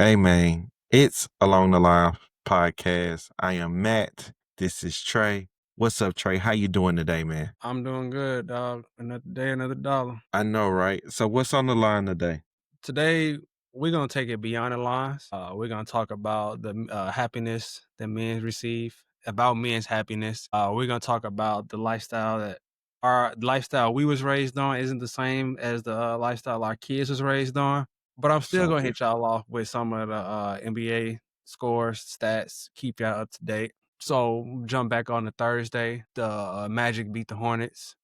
Hey man, it's Along the Line podcast. I am Matt. This is Trey. What's up, Trey? How you doing today, man? I'm doing good, dog. Another day, another dollar. I know, right? So what's on the line today? Today, we're gonna take it beyond the lines. We're gonna talk about the happiness that men receive, about men's happiness. We're gonna talk about the lifestyle that our lifestyle we was raised on isn't the same as the lifestyle our kids was raised on. But I'm still So gonna hit different. y'all off with some of the NBA scores, stats, keep y'all up to date. So jump back on the Thursday. The Magic beat the Hornets.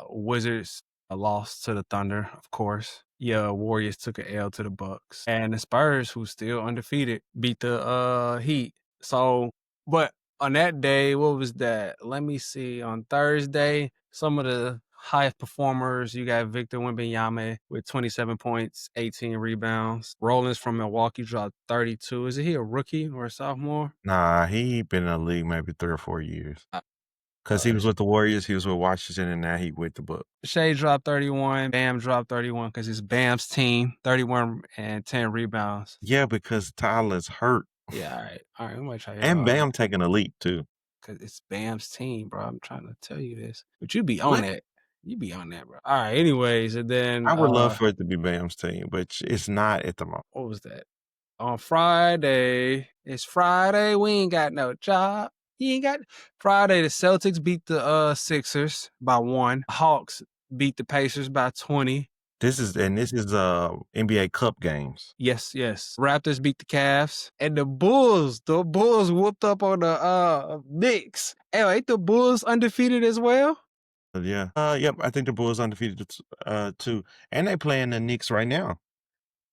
Wizards lost to the Thunder, of course. Yeah, Warriors took a L to the Bucks. And the Spurs, who still undefeated, beat the Heat. So, but on that day, what was that? Let me see. On Thursday, some of the highest performers, you got Victor Wembanyama with 27 points, 18 rebounds. Rollins from Milwaukee dropped 32. Is he a rookie or a sophomore? Nah, he been in the league maybe 3 or 4 years. Uh, Cause he was with the Warriors, he was with Washington, and now he with the Bucks. Shea dropped 31. Bam dropped 31 because it's Bam's team. 31 and 10 rebounds. Yeah, because Tyler's hurt. Yeah, all right. All right, we might try to And Bam taking a leap too. because it's Bam's team, bro. I'm trying to tell you this. But you be on What? that. You be on that, bro. All right, anyways, and then I would love for it to be Bam's team, but it's not at the moment. what was that? On Friday, it's Friday. We ain't got no job. You ain't got Friday. The Celtics beat the Sixers by 1. Hawks beat the Pacers by 20. This is NBA Cup games. Yes, yes. Raptors beat the Cavs. And the Bulls whooped up on the Knicks. Hey, ain't the Bulls undefeated as well? Yeah. Yep. I think the Bulls undefeated too, and they playing the Knicks right now.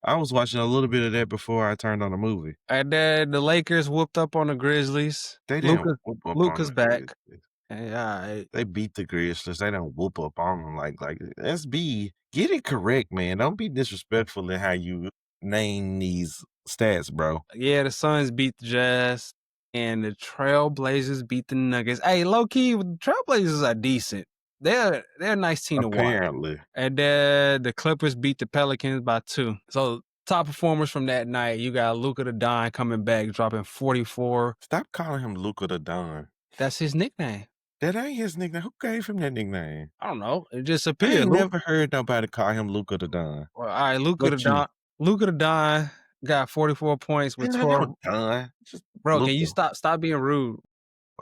I was watching a little bit of that before I turned on the movie. And then the Lakers whooped up on the Grizzlies. They didn't Luca whoop up on Luca's the back. Grizzlies. Hey, all right. They beat the Grizzlies. They don't whoop up on them like SB. Get it correct, man. Don't be disrespectful in how you name these stats, bro. Yeah, the Suns beat the Jazz. And the Trailblazers beat the Nuggets. Hey, low key, the Trailblazers are decent. They're a nice team to watch. Apparently, And then the Clippers beat the Pelicans by 2. So top performers from that night, you got Luka the Don coming back, dropping 44. stop calling him Luca the Don. That's his nickname. That ain't his nickname. Who gave him that nickname? I don't know. It just I appeared. ain't never heard nobody call him Luca the Don. All right, Luka the But you, Don. Luka the Don got 44 points with ain't nothing wrong 12. with Don. Just Bro, can you Luca. stop being rude?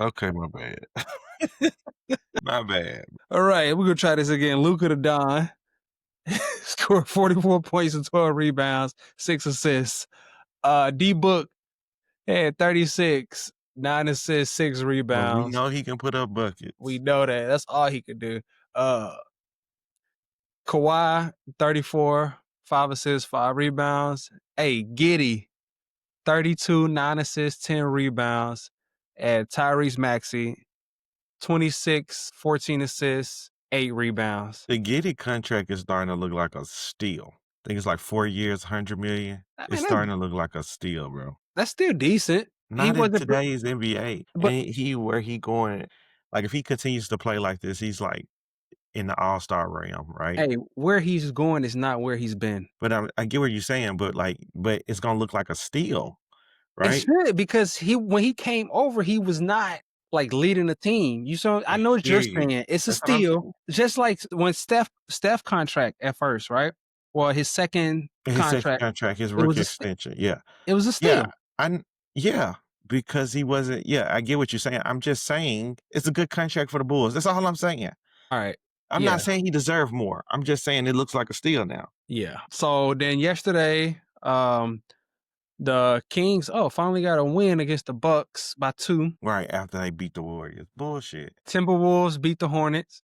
Okay, my bad. My bad. All right, we're gonna try this again. Luka the Don scored 44 points and 12 rebounds, 6 assists. D Book had 36, 9 assists, 6 Well, we rebounds. know he can put up We buckets. know that. That's all he could do. Kawhi, 34, 5 assists, 5 rebounds. Hey, Giddy, 32, 9 assists, 10 rebounds. And Tyrese Maxey, 26, 14 assists, 8 rebounds. The Giddy contract is starting to look like a steal. I think it's like 4 years, 100 million. I It's mean, starting to look like a steal, bro. that's still decent. He Not in wasn't, today's NBA. but And he where he going, like if he continues to play like this, he's like in the all-star realm, right? hey, where he's going is not where he's been. But I get what you're saying, but it's gonna look like a steal, It right? should because when he came over, he was not like leading the team. You saw I I know what hear you're you. saying. It's a That's what I'm steal. saying. Just like when Steph contract at first, right? Well, his second His second contract, contract, his it was rookie a extension. Yeah. it was a Yeah. steal. I yeah, because he wasn't yeah, I get what you're saying. I'm just saying it's a good contract for the Bulls. That's all I'm saying. All right. I'm Yeah. not saying he deserved more. I'm just saying it looks like a steal now. Yeah. So then yesterday, the Kings, finally got a win against the Bucks by 2. Right after they beat the Warriors. Bullshit. Timberwolves beat the Hornets.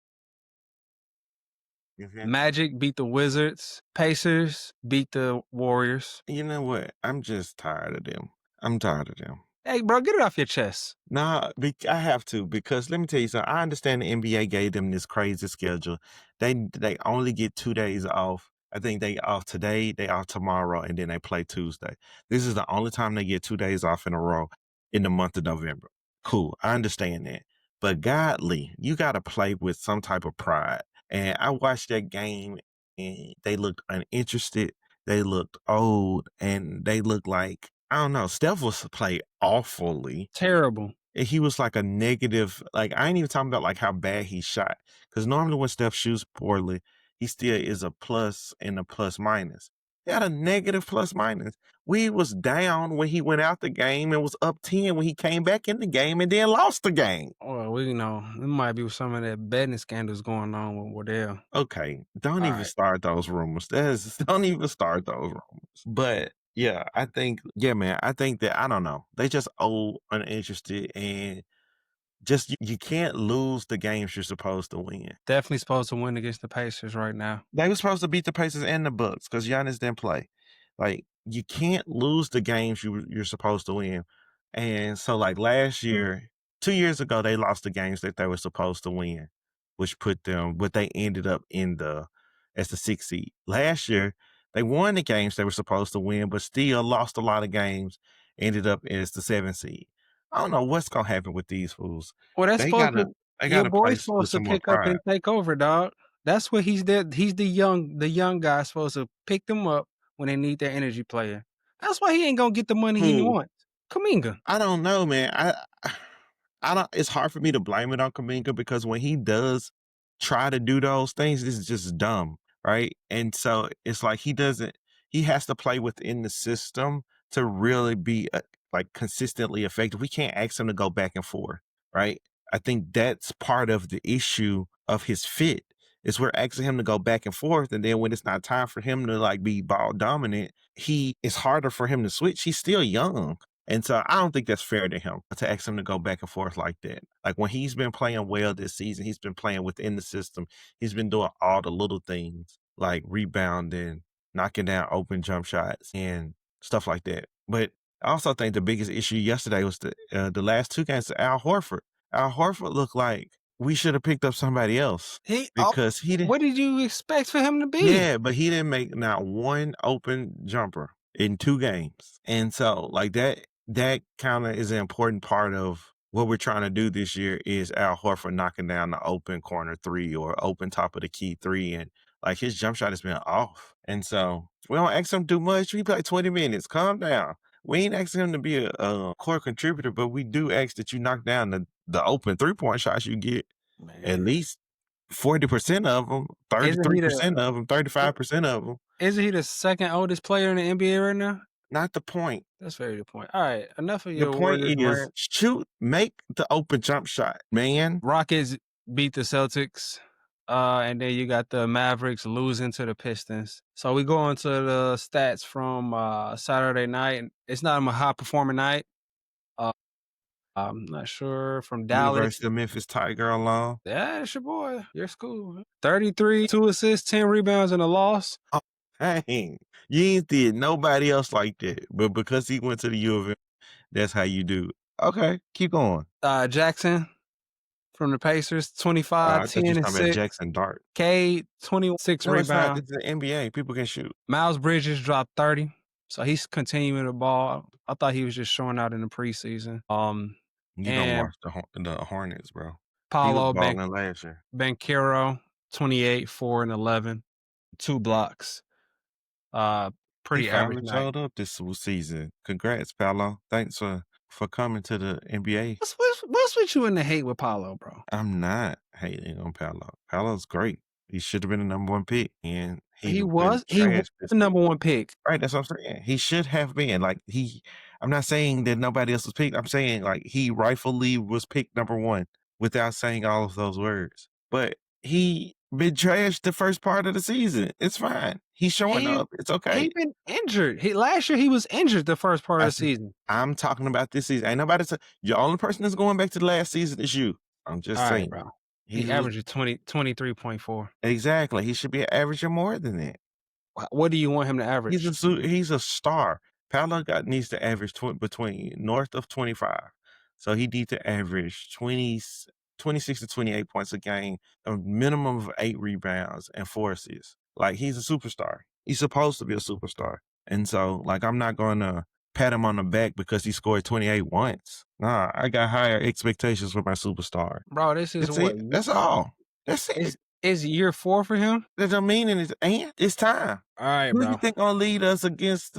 You feel me? Magic beat the Wizards. Pacers beat the Warriors. You know what? I'm just tired of them. I'm tired of them. Hey, bro, get it off your chest. Nah, I have to because let me tell you something. I understand the NBA gave them this crazy schedule. They only get 2 days off. I think they off today, they off tomorrow, and then they play Tuesday. This is the only time they get 2 days off in a row in the month of November. Cool, I understand that. But godly, you got to play with some type of pride. And I watched that game, and they looked uninterested. they looked old, and they looked like I don't know, Steph was played awfully. Terrible. And he was like a negative, like I ain't even talking about like how bad he shot. Because normally when Steph shoots poorly, he still is a plus and a plus minus. He had a negative plus minus. We was down when he went out the game and was up 10 when he came back in the game and then lost the game. Well, we know it might be some of that betting scandals going on with Wardell. Okay, don't All even right. start those rumors. That's don't even start those rumors. But yeah, I think yeah, man, I think that I don't know. They just old, uninterested, and just you can't lose the games you're supposed to win. Definitely supposed to win against the Pacers right now. They were supposed to beat the Pacers and the Bucks because Giannis didn't play. Like you can't lose the games you're supposed to win. And so like last year, 2 years ago, they lost the games that they were supposed to win, which put them, but they ended up in the as the sixth seed. Last year, they won the games they were supposed to win, but still lost a lot of games, ended up as the seventh seed. I don't know what's gonna happen with these fools. Well, that's They supposed gotta to they your gotta boy's play with supposed to some more pick up pride. and take over, dog. That's what he's there. He's the young guy supposed to pick them up when they need their energy player. That's why he ain't gonna get the money he Who wants. Kaminga. I don't know, man. I don't it's hard for me to blame it on Kaminga because when he does try to do those things, this is just dumb, right? And so it's like he has to play within the system to really be like consistently effective. We can't ask him to go back and forth, right? I think that's part of the issue of his fit is we're asking him to go back and forth, and then when it's not time for him to like be ball dominant, he it's harder for him to switch. He's still young, and so I don't think that's fair to him to ask him to go back and forth like that. Like when he's been playing well this season, he's been playing within the system. He's been doing all the little things like rebounding, knocking down open jump shots, and stuff like that. But I also think the biggest issue yesterday was the last two games of Al Horford. Al Horford looked like we should have picked up somebody else He because he didn't. what did you expect for him to be? Yeah, but he didn't make not one open jumper in 2 games. And so, like, that kinda is an important part of what we're trying to do this year is Al Horford knocking down the open corner 3 or open top of the key 3, and, like, his jump shot has been off. And so, we don't ask him to do much. We play 20 minutes. Calm down. We ain't asking him to be a core contributor, but we do ask that you knock down the open three-point shots you get at Man, least 40% of them, isn't he the 33% of them, 35% of them. isn't he the second oldest player in the NBA right now? Not the point. That's very good point. All right, enough of The your point Warriors is rant. shoot, make the open jump shot, man. Rockets beat the Celtics, and then you got the Mavericks losing to the Pistons. So we go on to the stats from Saturday night. It's not a high performing night. Uh, I'm not sure from Dallas. University of Memphis Tiger alone. Yeah, it's your boy, your school. 33, 2 assists, 10 rebounds, and a loss. Oh, dang. You ain't did nobody else like that. But because he went to the U of M, that's how you do. Okay, keep going. Jackson from the Pacers, 25, I thought you 10, was and talking about 6. Jackson Dart. Cade, 26 No, it's not. rebounds. This is the NBA. People can shoot. Miles Bridges dropped 30. So he's continuing the ball. I thought he was just showing out in the preseason. You don't And watch the Hornets, bro. He was Paulo balling last year. Banchero, 28, 4 and 11, 2 blocks. Uh, He Pretty average finally night. showed up this season. Congrats, Paolo. Thanks for coming to the NBA. What's with you in the hate with Paulo, bro? I'm not hating on Paolo. Paolo's great. He should have been the number one pick, and he's He been was trash this the season. number one pick. Right, that's what I'm saying. He should have been. Like I'm not saying that nobody else was picked. I'm saying like he rightfully was picked number one without saying all of those words. But he been trashed the first part of the season. It's fine. He's showing He up. It's okay. he been injured. Last year he was injured the first part of I the said, season. I'm talking about this season. Ain't nobody say the only person that's going back to the last season is you. I'm just All right, saying. bro. He He was averaged 23.4. exactly. He should be averaging more than that. What do you want him to average? He's a star. Paolo got needs to average between north of 25. So he needs to average 26 to 28 points a game, a minimum of 8 rebounds and 4 assists. Like he's a superstar. He's supposed to be a superstar. And so like I'm not going to pat him on the back because he scored 28 once. Nah, I got higher expectations for my superstar. Bro, this is That's what it. That's all. That's it's it. Is year 4 for him? That don't mean anything. And it's time. Alright, Who you bro. think gonna lead us against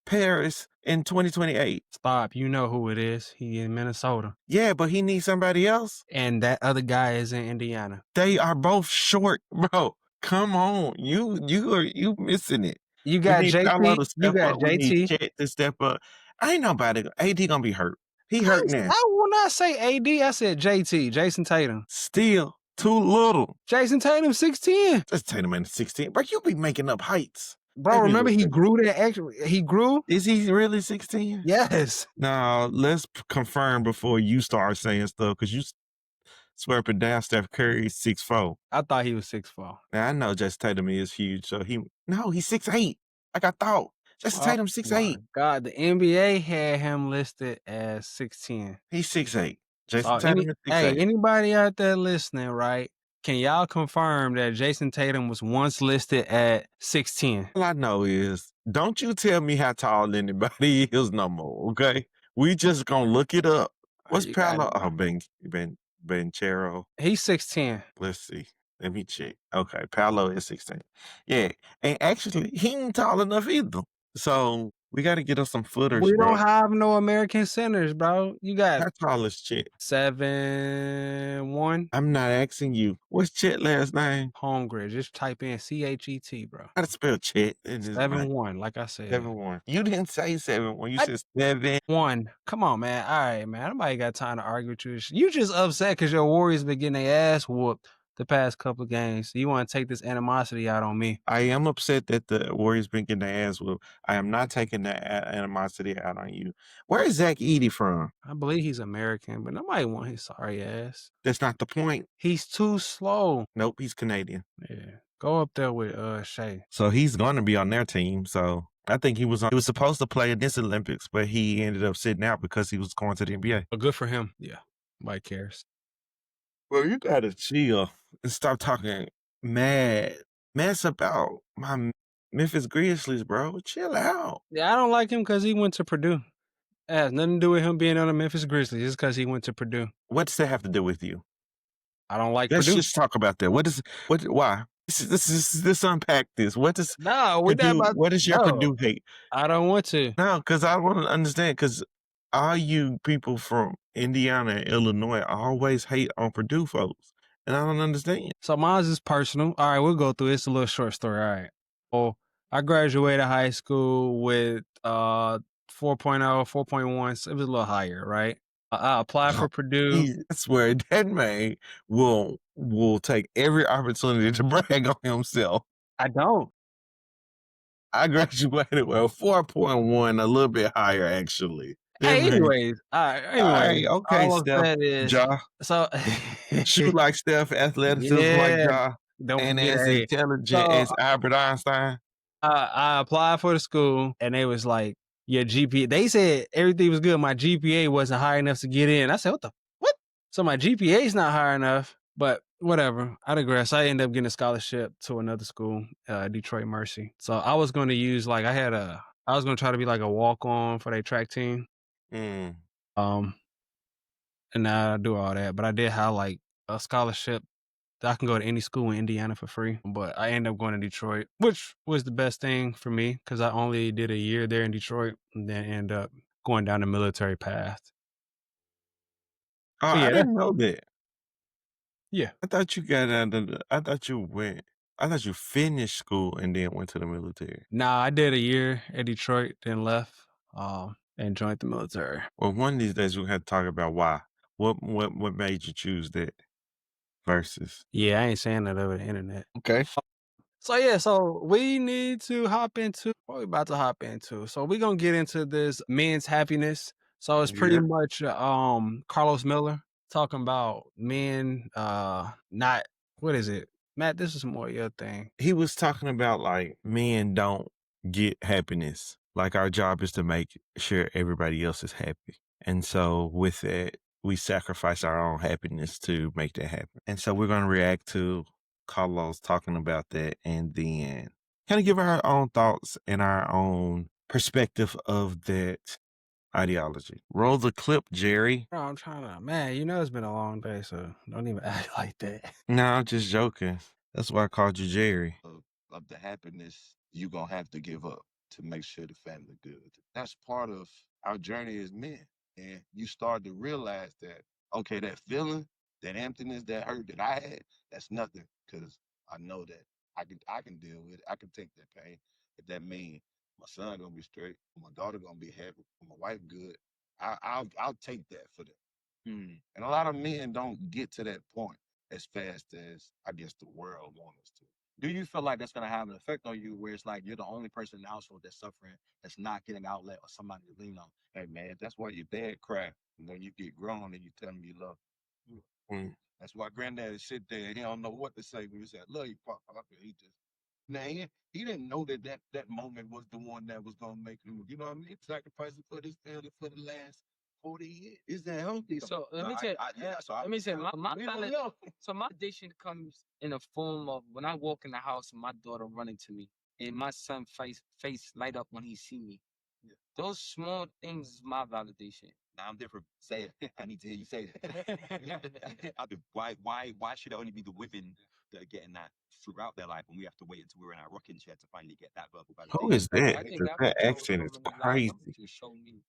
Paris in 2028? Stop. You know who it is. He in Minnesota. Yeah, but he needs somebody else. And that other guy is in Indiana. They are both short, bro. Come on. You missing it. You We got need Paolo JT. to You step got up. We need JT. Chet to step up. Ain't nobody AD gonna be hurt. He hurt now. I will not say AD. I said JT, Jason Tatum. Still too little. Jason Tatum, 6'10". Let's take him in 16. But you be making up heights. Bro, Maybe a remember little he bit. grew that extra he grew? Is he really 16? Yes. Now let's confirm before you start saying stuff because you swear up and down Steph Curry is 6'4". I thought he was 6'4". Now I know Jason Tatum is huge, so he's 6'8", like I thought. Jason Oh Tatum my 6'8". god, the NBA had him listed as 6'10". He's 6'8". Jason So Tatum is 6'8". anybody out there listening, right? Can y'all confirm that Jason Tatum was once listed at 6'10"? All I know is, don't you tell me how tall anybody is no more, okay? We just gonna look it up. What's You got Paolo? it, Oh, bro. Benchero. He's 6'10". Let's see. Let me check. Okay, Paolo is 16. Yeah, and actually, he ain't tall enough either. So we got to get us some footers, We bro. don't have no American centers, bro. You got How tall is Chet? 7'1". I'm not asking you. What's Chet last name? Holmgren. Just type in CHET, bro. How to spell Chet? It is right. 7'1", like I said. 7'1". You didn't say 7'1". You I said 7. 1. Come on, man. All right, man. Nobody got time to argue with you. You just upset because your Warriors been getting their ass whooped the past couple of games. So you want to take this animosity out on me. I am upset that the Warriors been getting their ass whooped. I am not taking that animosity out on you. Where is Zach Edey from? I believe he's American, but nobody want his sorry ass. That's not the point. He's too slow. Nope, he's Canadian. Yeah. Go up there with Shea. So he's going to be on their team. So I think he was supposed to play in this Olympics, but he ended up sitting out because he was going to the NBA. But good for him. Yeah. Nobody cares. Well, you gotta chill and stop talking mess about my Memphis Grizzlies, bro. Chill out. Yeah, I don't like him because he went to Purdue. It has nothing to do with him being on the Memphis Grizzlies. It's because he went to Purdue. What does that have to do with you? I don't like Let's Purdue. just talk about that. Why? This unpack this. What does No, we're not Purdue? about. What is your No, Purdue hate? I don't want to. No, because I want to understand. Because all you people from Indiana and Illinois always hate on Purdue folks, and I don't understand. So mine is personal. All right, we'll go through. It's a little short story. All right. Well, I graduated high school with 4.0, 4.1. So it was a little higher, right? I applied for Purdue. I swear that man will take every opportunity to brag on himself. I don't. I graduated with 4.1, a little bit higher actually. That Hey, man, all right, anyways, okay, all I'm Steph, saying is, Ja, so shoot like Steph, athleticism like yeah, Ja, don't and forget. as Hey, intelligent so as Albert Einstein. I applied for the school, and they was like, "Your GPA." They said everything was good. My GPA wasn't high enough to get in. I said, "What the what?" So my GPA is not high enough, but whatever. I digress. I ended up getting a scholarship to another school, Detroit Mercy. So I was going to use I was going to try to be like a walk on for their track team. Mm. Um, and now I do all that, but I did have like a scholarship I can go to any school in Indiana for free, but I ended up going to Detroit, which was the best thing for me because I only did a year there in Detroit and then end up going down the military path. Oh, But I yeah, didn't know that. yeah. I thought you got out of the, I thought you finished school and then went to the military. Nah, I did a year at Detroit, then left, and joined the military. Well, one of these days we have to talk about why. What made you choose that versus? Yeah, I ain't saying that over the internet. Okay. So yeah, so we need to hop into what we about to hop into. So we're gonna get into this men's happiness. So it's pretty Yeah. much Carlos Miller talking about men not what is it? Matt, this is more your thing. He was talking about like men don't get happiness. Like our job is to make sure everybody else is happy. And so with that, we sacrifice our own happiness to make that happen. And so we're going to react to Carlos talking about that and then kind of give our own thoughts and our own perspective of that ideology. Roll the clip, Jerry. Bro, I'm trying to man, you know it's been a long day, so don't even act like that. No, I'm just joking. That's why I called you Jerry. Of the happiness you gonna have to give up to make sure the family good. That's part of our journey as men. And you start to realize that, okay, that feeling, that emptiness, that hurt that I had, that's nothing. Cause I know that I can deal with it. I can take that pain. If that means my son gonna be straight, my daughter gonna be happy, my wife good, I'll take that for them. And a lot of men don't get to that point as fast as I guess the world wants us to. Do you feel like that's gonna have an effect on you where it's like you're the only person in the household that's suffering, that's not getting an outlet or somebody to lean on? Hey man, that's why your dad cry when you get grown and you tell him you love him. Mm. That's why granddaddy sit there and he don't know what to say when you say, "I love you, Papa." He just now he didn't know that moment was the one that was gonna make him, you know what I mean? Sacrificing for this family for the last 40 years. Is that healthy? So let No, me tell you, yeah, so let me say my we don't valid, know. so my addiction comes in the form of when I walk in the house and my daughter running to me and my son face light up when he see me. Yeah. Those small things is my validation. Now I'm different. Say it. I need to hear you say it. Why should it only be the women that are getting that throughout their life, and we have to wait until we're in our rocking chair to finally get that verbal Who validation? is that? I think 'Cause after that Joe accent come is in the life crazy. to show me.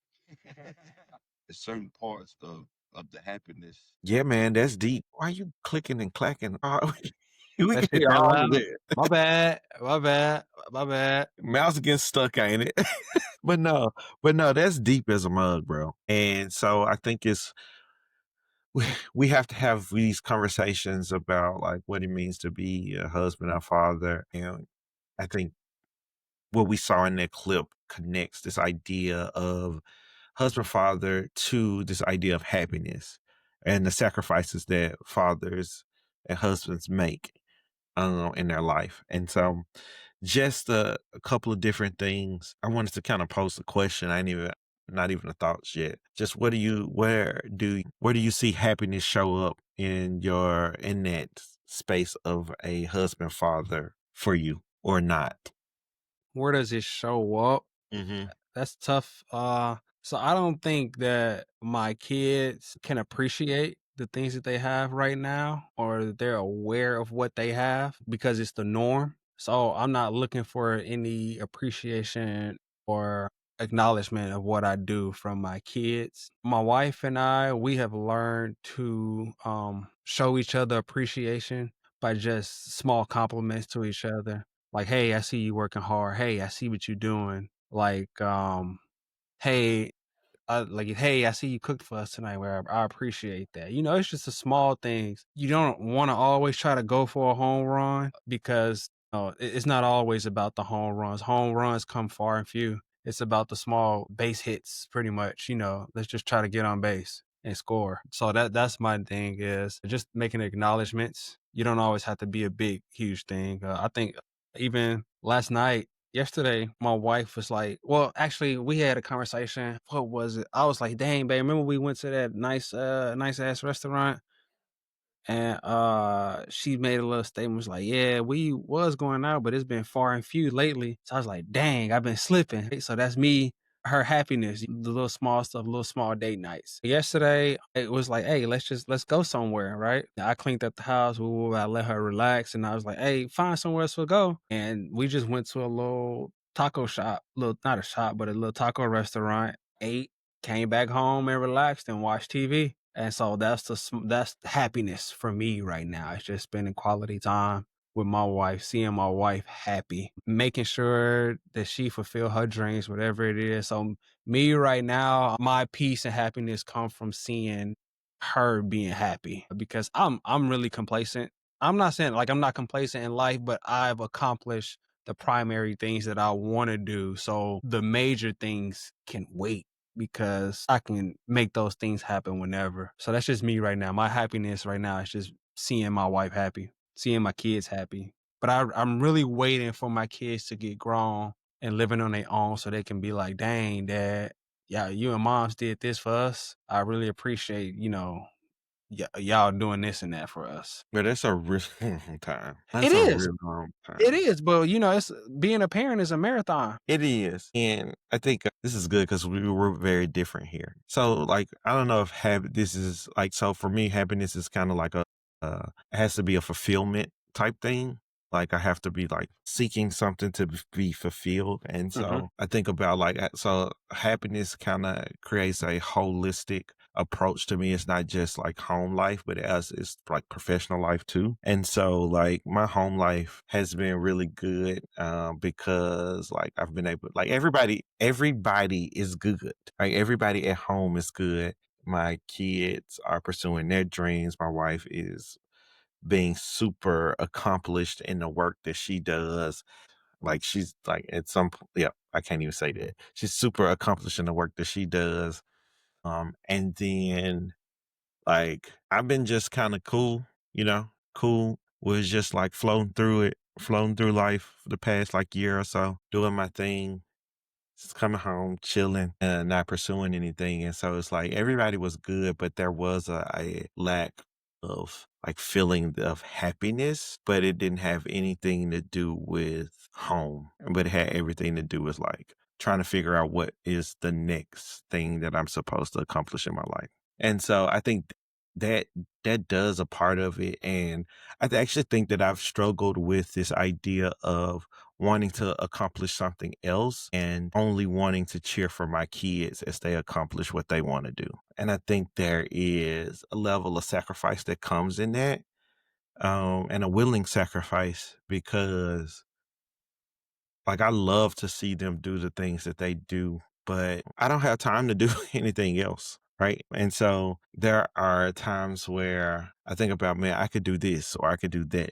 There's certain parts of the happiness. Yeah, man, that's deep. Why you clicking and clacking? Oh, we That can shit hear that all of loud. that. My bad. My bad. My bad. Mouse gets stuck, ain't it? but no, but no, that's deep as a mug, bro. And so I think we have to have these conversations about like what it means to be a husband or father. And I think what we saw in that clip connects this idea of husband father to this idea of happiness and the sacrifices that fathers and husbands make in their life. And so just a couple of different things. I wanted to kind of pose a question. I ain't even not even a thoughts yet. Just where do you see happiness show up in your in that space of a husband father for you or not? Where does it show up? Mm-hmm. That's tough. So I don't think that my kids can appreciate the things that they have right now or that they're aware of what they have because it's the norm. So I'm not looking for any appreciation or acknowledgement of what I do from my kids. My wife and I, we have learned to show each other appreciation by just small compliments to each other. Like, hey, I see you working hard. Hey, I see what you're doing. Like, hey, hey, I see you cooked for us tonight. Where I appreciate that. You know, it's just the small things. You don't want to always try to go for a home run because it's not always about the home runs. Home runs come far and few. It's about the small base hits, pretty much. You know, let's just try to get on base and score. So that's my thing is just making acknowledgments. You don't always have to be a big, huge thing. I think even last night yesterday, my wife was like, well, actually, we had a conversation. What was it? I was like, dang, babe, remember we went to that nice ass restaurant? And she made a little statement, was like, yeah, we was going out, but it's been far and few lately. So I was like, dang, I've been slipping. So that's me, her happiness, the little small stuff, little small date nights. Yesterday, it was like, hey, let's go somewhere, right? I cleaned up the house. I let her relax, and I was like, hey, find somewhere else to go. And we just went to a little taco shop, little not a shop, but a little taco restaurant, ate, came back home and relaxed and watched TV. And so that's happiness for me right now. It's just spending quality time with my wife, seeing my wife happy, making sure that she fulfill her dreams, whatever it is. So me right now, my peace and happiness come from seeing her being happy because I'm really complacent. I'm not saying like I'm not complacent in life, but I've accomplished the primary things that I want to do. So the major things can wait because I can make those things happen whenever. So that's just me right now. My happiness right now is just seeing my wife happy, seeing my kids happy. But I'm really waiting for my kids to get grown and living on their own so they can be like, dang, dad, yeah, you and moms did this for us. I really appreciate, y'all doing this and that for us. But that's a really long time. It That's a is. real long It time. is, but, it's being a parent is a marathon. It is. And I think this is good because we were very different here. So, like, I don't know if this is like, so for me, happiness is kind of like it has to be a fulfillment type thing. Like, I have to be like seeking something to be fulfilled. And Mhm. so I think about like, so happiness kind of creates a holistic approach to me. It's not just like home life, but it's like professional life too. And so like my home life has been really good because like I've been able, like everybody is good. Like everybody at home is good. My kids are pursuing their dreams. My wife is being super accomplished in the work that she does. Like she's like at yeah, I can't even say that. She's super accomplished in the work that she does. And then like I've been just kind of cool, cool. Was just like floating through life for the past like year or so, doing my thing, just coming home, chilling, and not pursuing anything. And so it's like everybody was good, but there was a lack of like feeling of happiness, but it didn't have anything to do with home, but it had everything to do with like trying to figure out what is the next thing that I'm supposed to accomplish in my life. And so I think that that does a part of it. And actually think that I've struggled with this idea of wanting to accomplish something else and only wanting to cheer for my kids as they accomplish what they want to do. And I think there is a level of sacrifice that comes in that, and a willing sacrifice because like I love to see them do the things that they do, but I don't have time to do anything else. Right. And so there are times where I think about, man, I could do this or I could do that.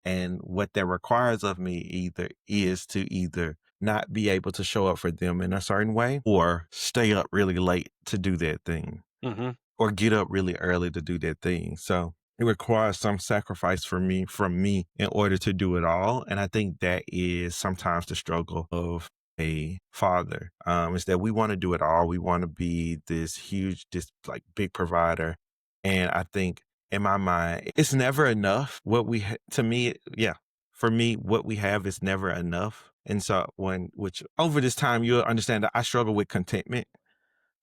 And what that requires of me either not be able to show up for them in a certain way or stay up really late to do that thing Mhm. or get up really early to do that thing. So it requires some sacrifice from me in order to do it all. And I think that is sometimes the struggle of a father. Is that we want to do it all. We want to be this like big provider. And I think in my mind, it's never enough. To me, yeah, for me, what we have is never enough. And so which over this time, you'll understand that I struggle with contentment.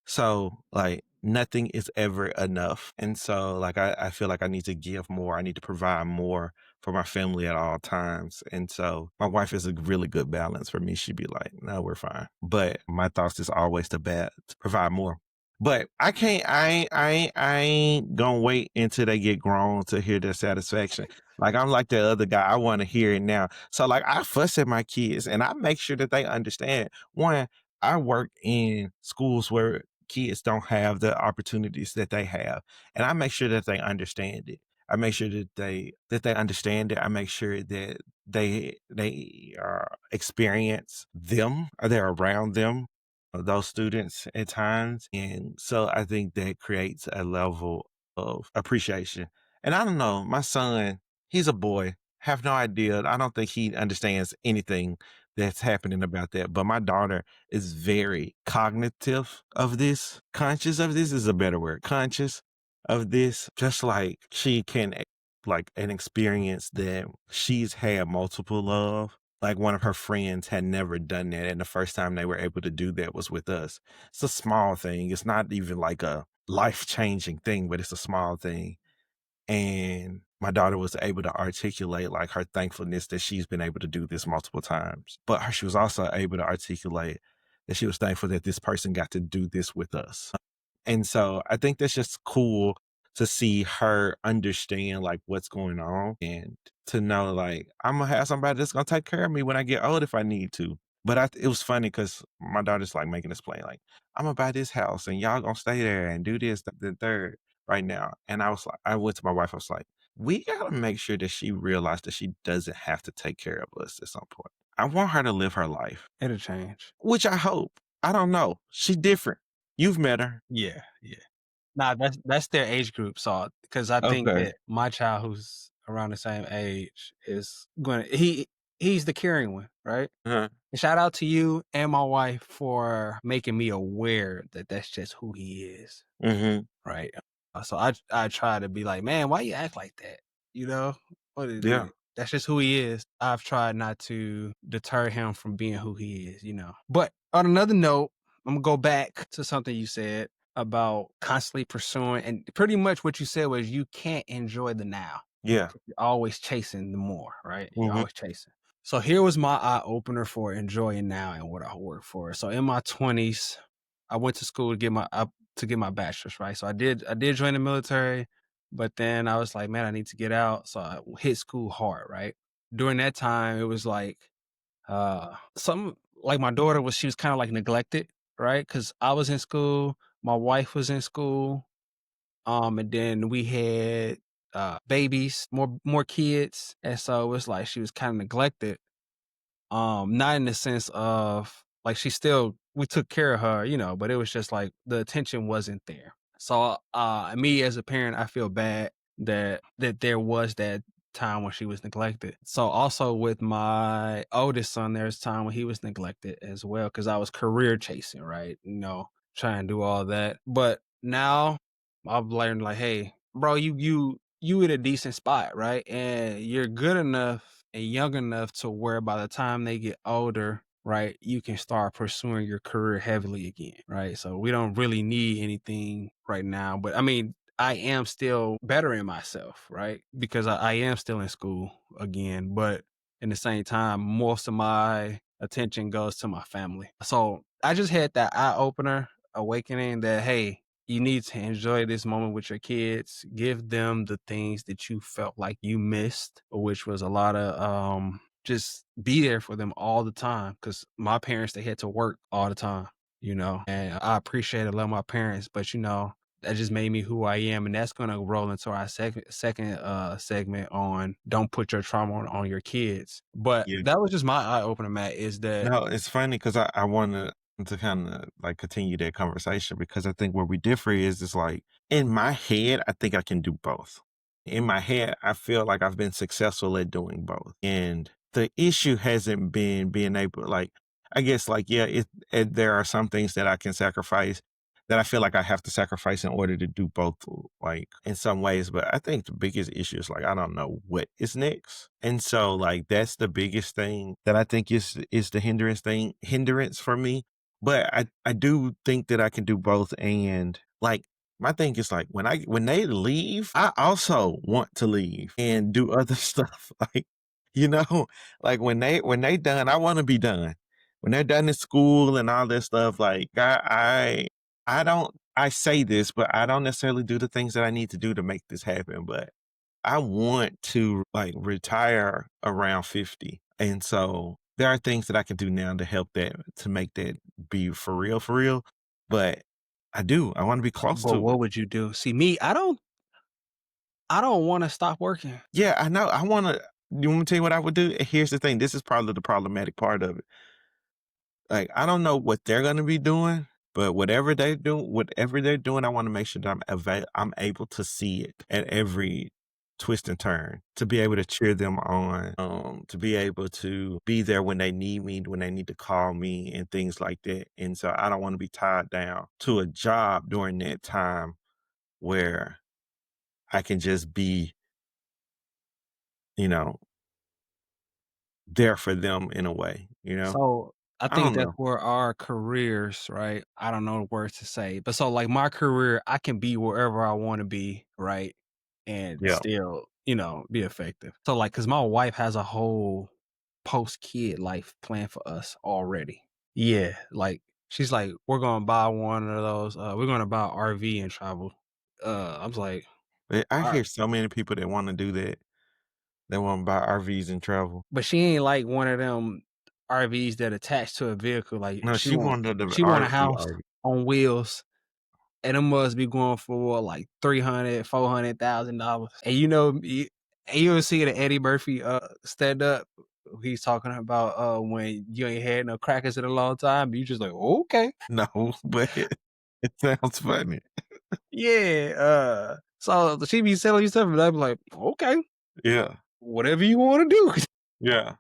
So like nothing is ever enough. And so like I feel like I need to give more. I need to provide more for my family at all times. And so my wife is a really good balance for me. She'd be like, no, we're fine. But my thoughts is always to provide more. But I ain't gonna wait until they get grown to hear their satisfaction. Like I'm like the other guy. I want to hear it now. So like I fuss at my kids and I make sure that they understand. One, I work in schools where kids don't have the opportunities that they have, and I make sure that they understand it. I make sure that they understand it. I make sure that they experience them or they're around them, those students at times, and so I think that creates a level of appreciation. And I don't know, my son, he's a boy. Have no idea. I don't think he understands anything that's happening about that. But my daughter is very cognitive of this. Conscious of this is a better word. Conscious of this, just like she can like an experience that she's had multiple of. Like one of her friends had never done that. And the first time they were able to do that was with us. It's a small thing. It's not even like a life changing thing, but it's a small thing. And my daughter was able to articulate like her thankfulness that she's been able to do this multiple times. But she was also able to articulate that she was thankful that this person got to do this with us. And so I think that's just cool to see her understand like what's going on and to know like I'm gonna have somebody that's gonna take care of me when I get old if I need to. But it was funny because my daughter's like making this play like I'm gonna buy this house and y'all gonna stay there and do this, that, the third right now. And I was like, I went to my wife. I was like, we gotta make sure that she realized that she doesn't have to take care of us at some point. I want her to live her life, It'll change. which I hope. I don't know. She's different. You've met her. Yeah, yeah. Nah, that's their age group, so because I think Okay. that my child who's around the same age is gonna he's the caring one, right? Uh-huh. And shout out to you and my wife for making me aware that that's just who he is, Mhm. right? So I try to be like, "Man, why you act like that?" You know? What is Yeah. it? That's just who he is. I've tried not to deter him from being who he is, you know? But on another note, I'm gonna go back to something you said about constantly pursuing, and pretty much what you said was you can't enjoy the now. Yeah. You're always chasing the more, right? You're Mhm. always chasing. So here was my eye opener for enjoying now and what I work for. So in my 20s, I went to school to get my bachelor's, right? So I did join the military, but then I was like, man, I need to get out. So I hit school hard, right? During that time, it was like some like my daughter was she was kind of like neglected, right? Because I was in school, my wife was in school, and then we had babies, more kids. And so it was like she was kind of neglected. Not in the sense of like she still we took care of her, you know, but it was just like the attention wasn't there. So me as a parent, I feel bad that there was that time when she was neglected. So also with my oldest son, there's time when he was neglected as well because I was career chasing, right? You know, trying to do all that. But now I've learned like, hey, bro, you in a decent spot, right? And you're good enough and young enough to where by the time they get older, right, you can start pursuing your career heavily again, right? So we don't really need anything right now. But I mean, I am still bettering myself, right? Because I am still in school again, but in the same time, most of my attention goes to my family. So I just had that eye opener awakening that, hey, you need to enjoy this moment with your kids. Give them the things that you felt like you missed, which was a lot of just be there for them all the time. Cause my parents, they had to work all the time, you know, and I appreciate and love my parents, but you know, that just made me who I am. And that's gonna roll into our second segment on don't put your trauma on your kids. But Yeah. that was just my eye opener, Matt, is that No, it's funny because I want to kind of like continue that conversation because I think where we differ is it's like in my head, I think I can do both. In my head, I feel like I've been successful at doing both. And the issue hasn't been being able, like, I guess, like, yeah, there are some things that I can sacrifice that I feel like I have to sacrifice in order to do both, like in some ways. But I think the biggest issue is like, I don't know what is next. And so like, that's the biggest thing that I think is the hindrance for me. But I do think that I can do both. And like, my thing is like when they leave, I also want to leave and do other stuff. Like, you know, like when they done, I want to be done. When they're done in school and all this stuff, like I don't I say this, but I don't necessarily do the things that I need to do to make this happen. But I want to like retire around 50. And so there are things that I can do now to help that to make that be for real. But I do. I want to be close but to what it. would you do? See me, I don't want to stop working. Yeah, I know. I want to. You want me to tell you what I would do? Here's the thing. This is probably the problematic part of it. Like, I don't know what they're gonna be doing, but whatever they're doing, I want to make sure that I'm able to see it at every twist and turn, to be able to cheer them on, to be able to be there when they need me, when they need to call me and things like that. And so I don't want to be tied down to a job during that time where I can just be, you know, there for them in a way, you know? So I I think don't that's know. where our careers, right? I don't know the words to say, but so like my career, I can be wherever I want to be, right? And Yeah. still, you know, be effective. So like, cause my wife has a whole post kid life plan for us already. Yeah. Like she's like, we're going to buy one of those. We're going to buy an RV and travel. I was like, I all right. hear so many people that want to do that. They want to buy RVs and travel. But she ain't like one of them RVs that attach to a vehicle. Like No, she wanted the she want a RV house RV. on wheels, and it must be going for like 300, $400,000. And you know, you ever see the Eddie Murphy stand up? He's talking about when you ain't had no crackers in a long time. You just like, okay, No, but it sounds funny. yeah. So she be selling you stuff, and I'm like, okay, Yeah, whatever you want to do. yeah.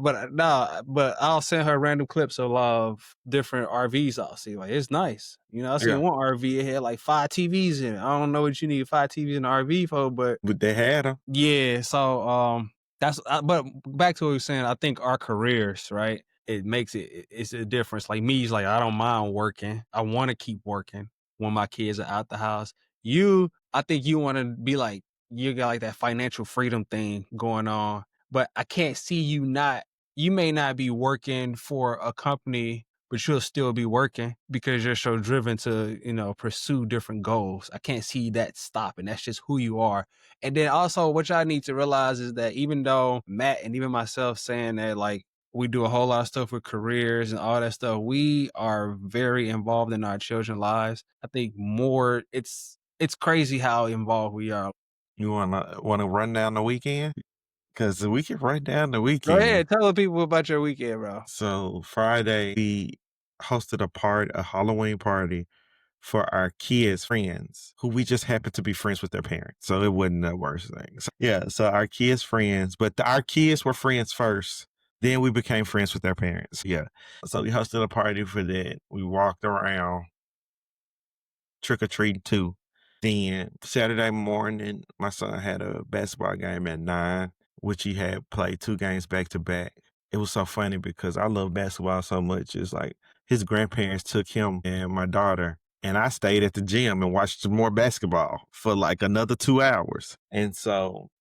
But nah, but I'll send her random clips of different RVs I'll see. Like, it's nice. You know, I seen Yeah, one RV, it had like 5 TVs in it. I don't know what you need 5 TVs in an RV for, but but they had them. yeah, so, that's but back to what we were saying, I think our careers, right? It makes it's a difference. Like me, it's like I don't mind working. I wanna keep working when my kids are out the house. I think you wanna be like you got like that financial freedom thing going on, but I can't see you may not be working for a company, but you'll still be working because you're so driven to, pursue different goals. I can't see that stopping. That's just who you are. And then also what y'all need to realize is that even though Matt and even myself saying that like we do a whole lot of stuff with careers and all that stuff, we are very involved in our children's lives. I think more it's crazy how involved we are. You wanna run down the weekend? Because we can run down the Go weekend. ahead, tell the people about your weekend, bro. So Friday, we hosted a Halloween party for our kids' friends who we just happened to be friends with their parents. So it wasn't the worst thing. So, yeah, so our kids' friends, but our kids were friends first. Then we became friends with their parents. Yeah. So we hosted a party for that. We walked around trick or treating too. Then Saturday morning, my son had a basketball game at 9, which he had played 2 games back to back. It was so funny because I love basketball so much. It's like his grandparents took him and my daughter, and I stayed at the gym and watched some more basketball for like another 2 hours. And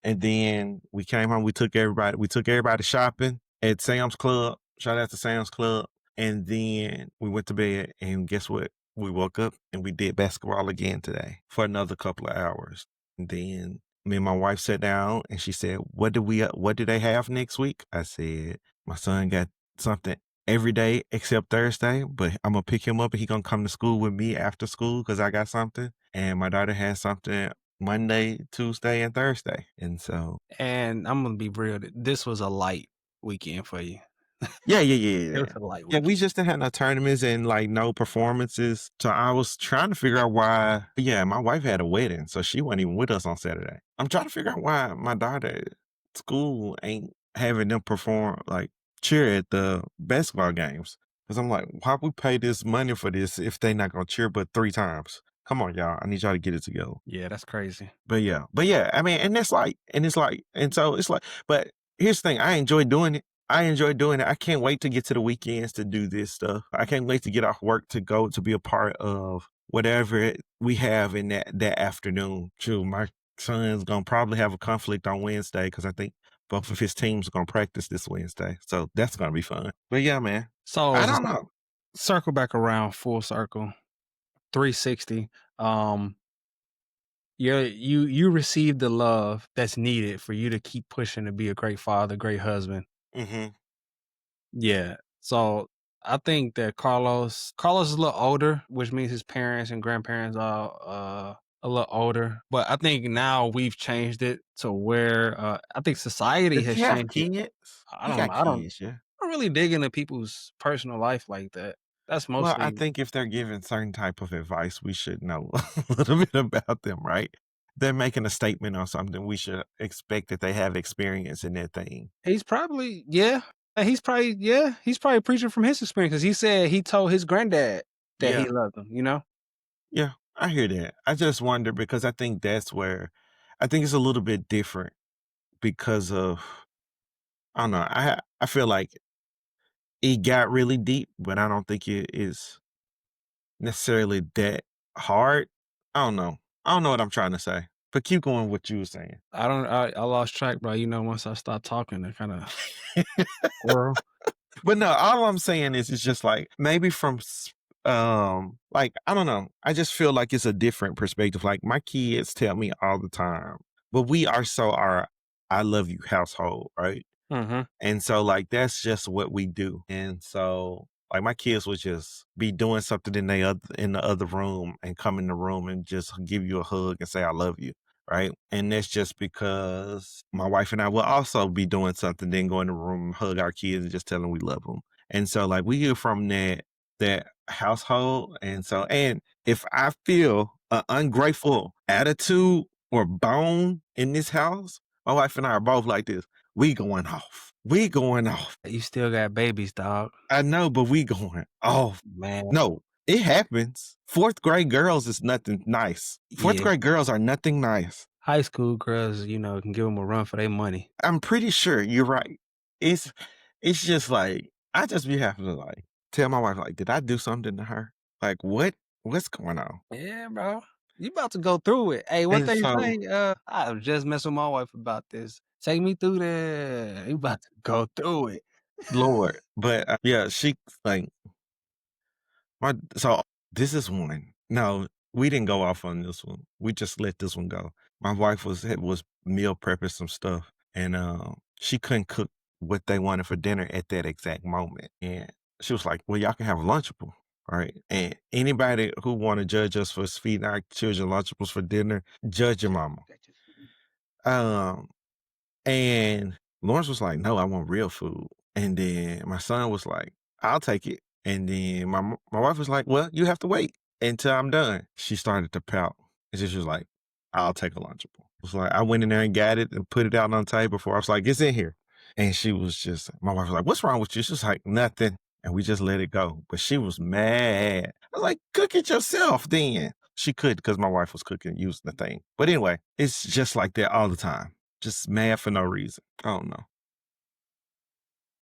then we came home, we took everybody shopping at Sam's Club. Shout out to Sam's Club. And then we went to bed, and guess what? We woke up and we did basketball again today for another couple of hours. And then me and my wife sat down and she said, what do they have next week? I said, my son got something every day except Thursday, but I'm gonna pick him up and he gonna come to school with me after school because I got something. And my daughter has something Monday, Tuesday, and Thursday. And so And I'm gonna be real. This was a light weekend for you. yeah, It yeah. was a light Yeah, we weekend. just didn't have no tournaments and like no performances. So I was trying to figure out why. Yeah, my wife had a wedding, so she wasn't even with us on Saturday. I'm trying to figure out why my daughter at school ain't having them perform like cheer at the basketball games. Cause I'm like, why we pay this money for this if they not gonna cheer but 3 times? Come on, y'all. I need y'all to get it together. Yeah, that's crazy. But yeah, I mean, and so it's like, but here's the thing, I enjoy doing it. I enjoy doing it. I can't wait to get to the weekends to do this stuff. I can't wait to get off work to go to be a part of whatever we have in that afternoon. True, my son's gonna probably have a conflict on Wednesday because I think both of his teams are gonna practice this Wednesday, so that's gonna be fun. But yeah, man, So I just don't know. circle back around, full circle, 360. Um, you received the love that's needed for you to keep pushing to be a great father, great husband. Hmm. Yeah. So I think that Carlos is a little older, which means his parents and grandparents are a little older. But I think now we've changed it to where I think society Does has he have changed it. kids? I He don't got I don't kids, yeah. I don't really dig into people's personal life like that. That's Well, I mostly think if they're giving certain type of advice, we should know a little bit about them, right? They're making a statement on something. We should expect that they have experience in that thing. he's probably he's probably preaching from his experience because he said he told his granddad that he Yeah, loved him, you know? yeah, I hear that. I just wonder because I think that's where I think it's a little bit different because of I don't know. I feel like it got really deep, but I don't think it is necessarily that hard. I don't know. I don't know what I'm trying to say. But keep going with what you were saying. I lost track, bro. You know, once I start talking, it kind of squirrel. But no, all I'm saying is it's just like maybe like I don't know. I just feel like it's a different perspective. Like my kids tell me all the time, but we are so our I love you household, right? Mhm. And so like that's just what we do. And so like my kids would just be doing something in the other room and come in the room and just give you a hug and say I love you. Right. And that's just because my wife and I will also be doing something, then go in the room, hug our kids and just tell them we love them. And so like we get from that household. And so and if I feel an ungrateful attitude or bone in this house, my wife and I are both like this. We going off. We going off. You still got babies, dog. I know, but we going off. Man, No, it happens. 4th grade girls is nothing nice. 4th yeah. grade girls are nothing nice. High school girls, can give them a run for their money. I'm pretty sure you're right. It's it's just like I just be having to like tell my wife like, did I do something to her? Like what's going on? Yeah, bro. You about to go through it. Hey, what And they so, say, I was just messing with my wife about this. Take me through there. You about to go through it. Lord, but yeah, she like my so this is one. No, we didn't go off on this one. We just let this one go. My wife was meal prepping some stuff, and she couldn't cook what they wanted for dinner at that exact moment. And she was like, "Well, y'all can have a Lunchable, right?" And anybody who want to judge us for feeding our children Lunchables for dinner, judge your mama. Um, and Lawrence was like, "No, I want real food." And then my son was like, "I'll take it." And then my wife was like, "Well, you have to wait until I'm done." She started to pout, and she was like, "I'll take a Lunchable." It was like I went in there and got it and put it out on the table for her. I was like, "It's in here," and she was just. My wife was like, "What's wrong with you?" She was like, "Nothing," and we just let it go. But she was mad. I was like, "Cook it yourself, then." She could because my wife was cooking using the thing. But anyway, it's just like that all the time. Just mad for no reason. I don't know.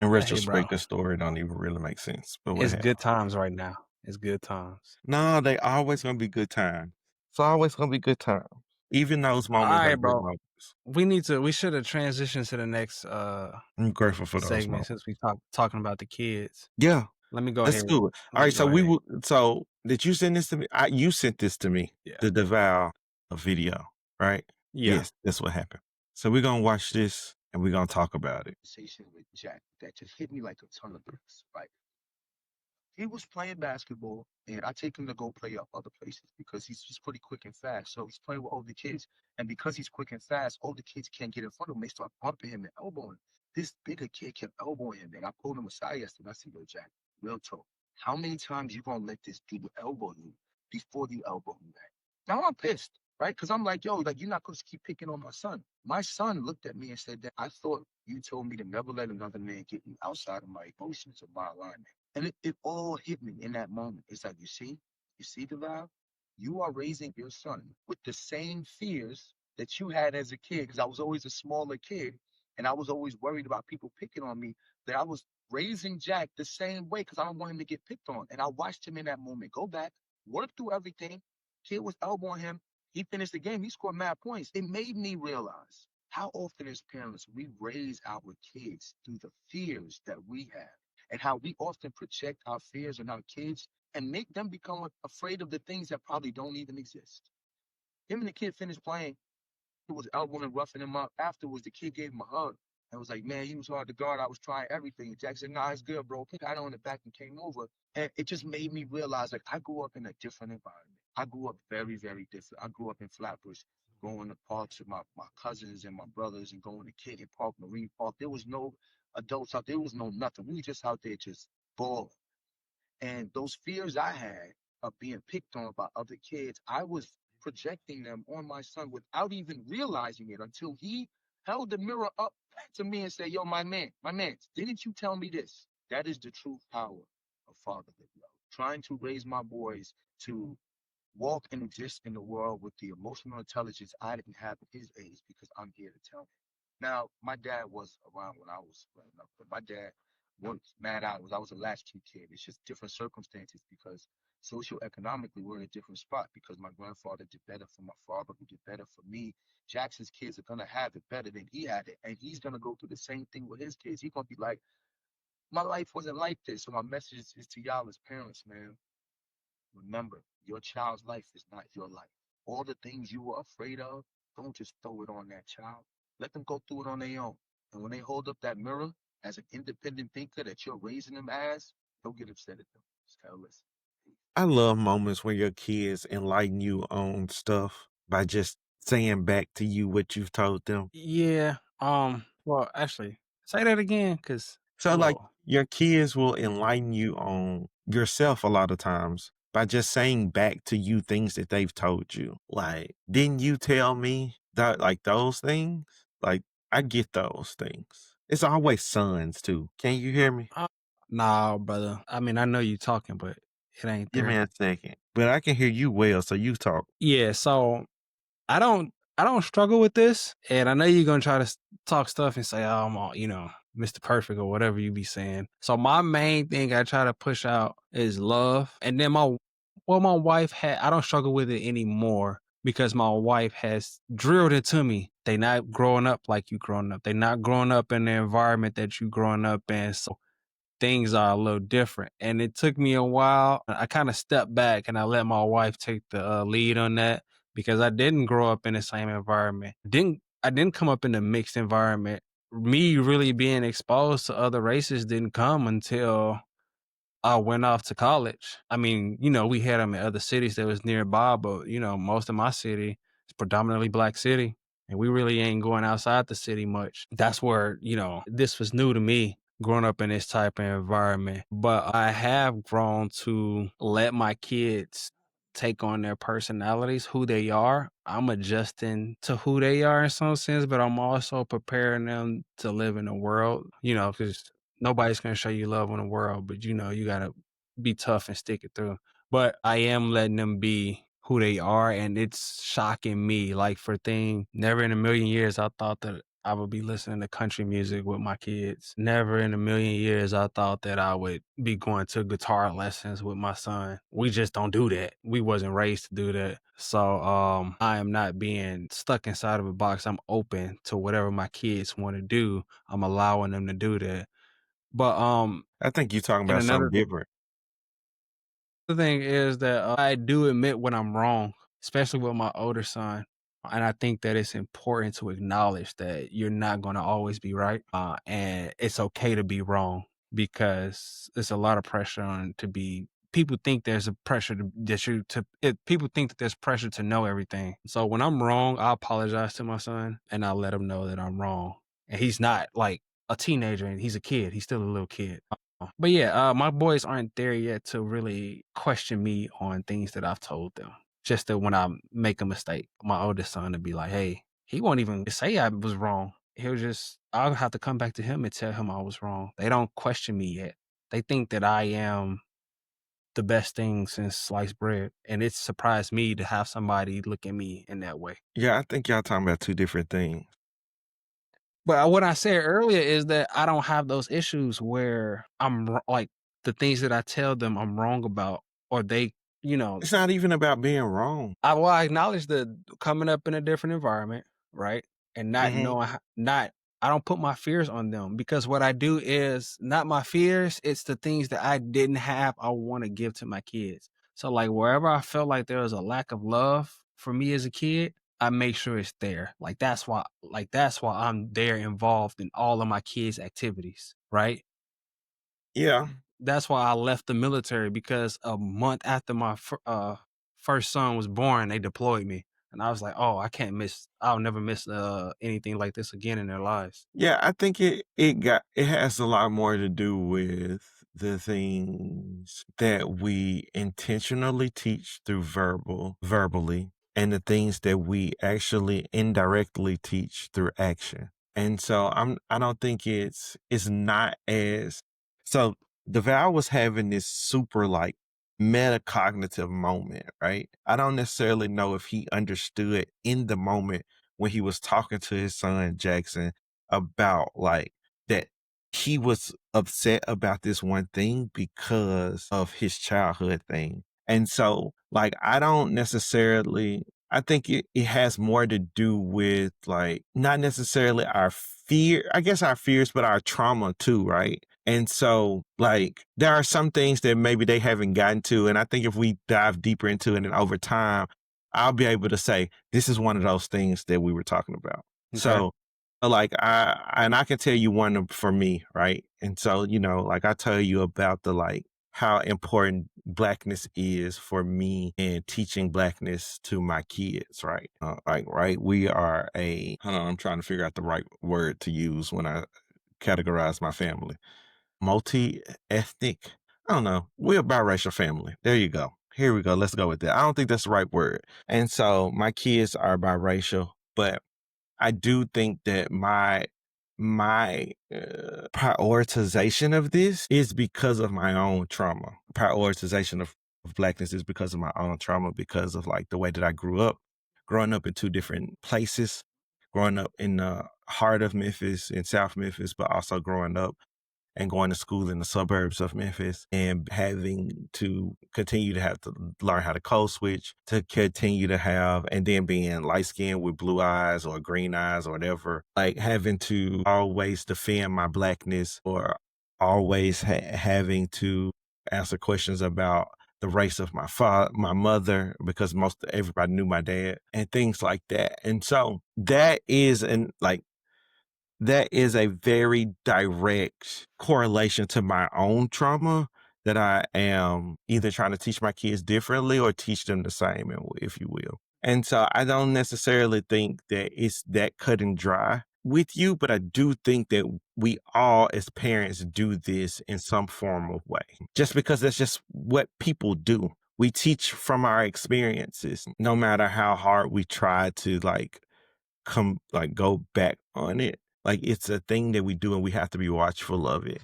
In Hey, bro. retrospect, the story don't even really make sense. But what It's happened? good times right now. It's good times. No, they always gonna be good times. It's always gonna be good times. Even those All moments are right, good bro. moments. We should have transitioned to the next I'm grateful for those segment moments. since we talking about the kids. Yeah, Let me go let's ahead. do it. Let All me right, go so ahead. so did you send this to me? You sent this to me, Yeah. the DeVal video, right? Yeah. Yes, that's what happened. So we're gonna watch this and we're gonna talk about it. Conversation with Jack that just hit me like a ton of bricks, right? He was playing basketball, and I take him to go play up other places because he's just pretty quick and fast. So he's playing with older kids, and because he's quick and fast, older kids can't get in front of him. They start bumping him and elbowing him. This bigger kid kept elbowing him, and I pulled him aside yesterday. I said, "Yo, Jack, real talk. How many times you gonna let this dude elbow you before you elbow him back?" Now I'm pissed, right? Because I'm like, "Yo, like you're not gonna keep picking on my son." My son looked at me and said that I thought you told me to never let another man get me outside of my emotions or my alignment. And it all hit me in that moment. It's like, you see, Deval, you are raising your son with the same fears that you had as a kid. Because I was always a smaller kid and I was always worried about people picking on me. That I was raising Jack the same way because I don't want him to get picked on. And I watched him in that moment go back, work through everything. Kid was elbowing him. He finished the game. He scored mad points. It made me realize how often as parents we raise our kids through the fears that we have and how we often project our fears on our kids and make them become afraid of the things that probably don't even exist. Him and the kid finished playing. He was elbowing and roughing him up. Afterwards, the kid gave him a hug. I was like, man, he was hard to guard. I was trying everything. And Jack said, nah, it's good, bro. Put that on the back and came over. And it just made me realize, like, I grew up in a different environment. I grew up very, very different. I grew up in Flatbush, going to parks with my cousins and my brothers and going to Kitten Park, Marine Park. There was no adults out there. There was no nothing. We were just out there just balling. And those fears I had of being picked on by other kids, I was projecting them on my son without even realizing it until he held the mirror up to me and said, yo, my man, didn't you tell me this? That is the true power of fatherhood, yo. Trying to raise my boys to walk and exist in the world with the emotional intelligence I didn't have at his age because I'm here to tell him. Now, my dad was around when I was growing up, but my dad worked mad hours. I was a latchkey kid. It's just different circumstances because socioeconomically we're in a different spot because my grandfather did better for my father, who did better for me. Jackson's kids are gonna have it better than he had it, and he's gonna go through the same thing with his kids. He's gonna be like, my life wasn't like this. So my message is to y'all as parents, man. Remember, your child's life is not your life. All the things you were afraid of, don't just throw it on that child. Let them go through it on their own. And when they hold up that mirror as an independent thinker that you're raising them as, don't get upset at them. Just tell listen. I love moments when your kids enlighten you on stuff by just saying back to you what you've told them. Yeah. Well, actually, say that again, cause So, like, whoa. your kids will enlighten you on yourself a lot of times by just saying back to you things that they've told you. Like, didn't you tell me that, like, those things? Like, I get those things. It's always sons too. Can you hear me? Uh, nah, brother. I mean, I know you talking, but it ain't Give me there. a second. But I can hear you well, so you talk. Yeah, so I don't struggle with this, and I know you're gonna try to talk stuff and say, "Oh, I'm all, Mr. Perfect" or whatever you be saying. So my main thing I try to push out is love, and then my wife had. I don't struggle with it anymore because my wife has drilled it to me. They not growing up like you growing up. They not growing up in the environment that you growing up in. So things are a little different. And it took me a while. I kind of stepped back and I let my wife take the lead on that because I didn't grow up in the same environment. I didn't come up in a mixed environment. Me really being exposed to other races didn't come until I went off to college. I mean, we had them in other cities that was nearby, but most of my city is predominantly black city, and we really ain't going outside the city much. That's where this was new to me growing up in this type of environment. But I have grown to let my kids take on their personalities, who they are. I'm adjusting to who they are in some sense, but I'm also preparing them to live in the world, because nobody's gonna show you love in the world, but you gotta be tough and stick it through. But I am letting them be who they are, and it's shocking me. Like for thing, never in a million years I thought that I would be listening to country music with my kids. Never in a million years I thought that I would be going to guitar lessons with my son. We just don't do that. We wasn't raised to do that. So I am not being stuck inside of a box. I'm open to whatever my kids want to do. I'm allowing them to do that. But I think you're talking and about something another different. thing is that I do admit when I'm wrong, especially with my older son. And I think that it's important to acknowledge that you're not going to always be right. And it's okay to be wrong because there's a lot of pressure on to be. People think there's a pressure people think that there's pressure to know everything. So when I'm wrong, I apologize to my son and I let him know that I'm wrong. And he's not like a teenager and he's a kid. He's still a little kid. But yeah, my boys aren't there yet to really question me on things that I've told them. Just that when I make a mistake, my oldest son to be like, "Hey," he won't even say I was wrong. I'll have to come back to him and tell him I was wrong. They don't question me yet. They think that I am the best thing since sliced bread. And it surprised me to have somebody look at me in that way. Yeah, I think y'all talking about two different things. But what I said earlier is that I don't have those issues where like the things that I tell them I'm wrong about, or they, you know, It's not even about being wrong. I acknowledge the coming up in a different environment, right? And not Hmm. knowing, not, I don't put my fears on them because what I do is not my fears. It's the things that I didn't have, I want to give to my kids. So like wherever I felt like there was a lack of love for me as a kid, I make sure it's there. That's why I'm there involved in all of my kids' activities, right? Yeah. That's why I left the military because a month after my first son was born, they deployed me, and I was like, "Oh, I'll never miss anything like this again in their lives." Yeah, I think it has a lot more to do with the things that we intentionally teach through verbally, and the things that we actually indirectly teach through action. And so I don't think it's not as so the Val was having this super like metacognitive moment, right? I don't necessarily know if he understood in the moment when he was talking to his son Jackson about like that he was upset about this one thing because of his childhood thing. And so like I don't necessarily I think it has more to do with like not necessarily our fear, I guess our fears, but our trauma too, right? And so like there are some things that maybe they haven't gotten to. And I think if we dive deeper into it and over time, I'll be able to say, this is one of those things that we were talking about. Okay. So like I can tell you one for me, right? And so, like I tell you about the like how important blackness is for me and teaching blackness to my kids, right? Right. We are hold on, I'm trying to figure out the right word to use when I categorize my family. Multi-ethnic. I don't know. We're a biracial family. There you go. Here we go. Let's go with that. I don't think that's the right word. And so my kids are biracial, but I do think that my prioritization of this is because of my own trauma. Prioritization of Blackness is because of my own trauma, because of like the way that I grew up, growing up in two different places, growing up in the heart of Memphis, in South Memphis, but also growing up and going to school in the suburbs of Memphis and having to continue to have to learn how to code switch, to continue to have, and then being light skinned with blue eyes or green eyes or whatever, like having to always defend my Blackness or always having to answer questions about the race of my father, my mother, because most everybody knew my dad and things like that. And so that is a very direct correlation to my own trauma that I am either trying to teach my kids differently or teach them the same, if you will. And so I don't necessarily think that it's that cut and dry with you, but I do think that we all as parents do this in some form of way, just because that's just what people do. We teach from our experiences, no matter how hard we try to go back on it. Like it's a thing that we do and we have to be watchful of it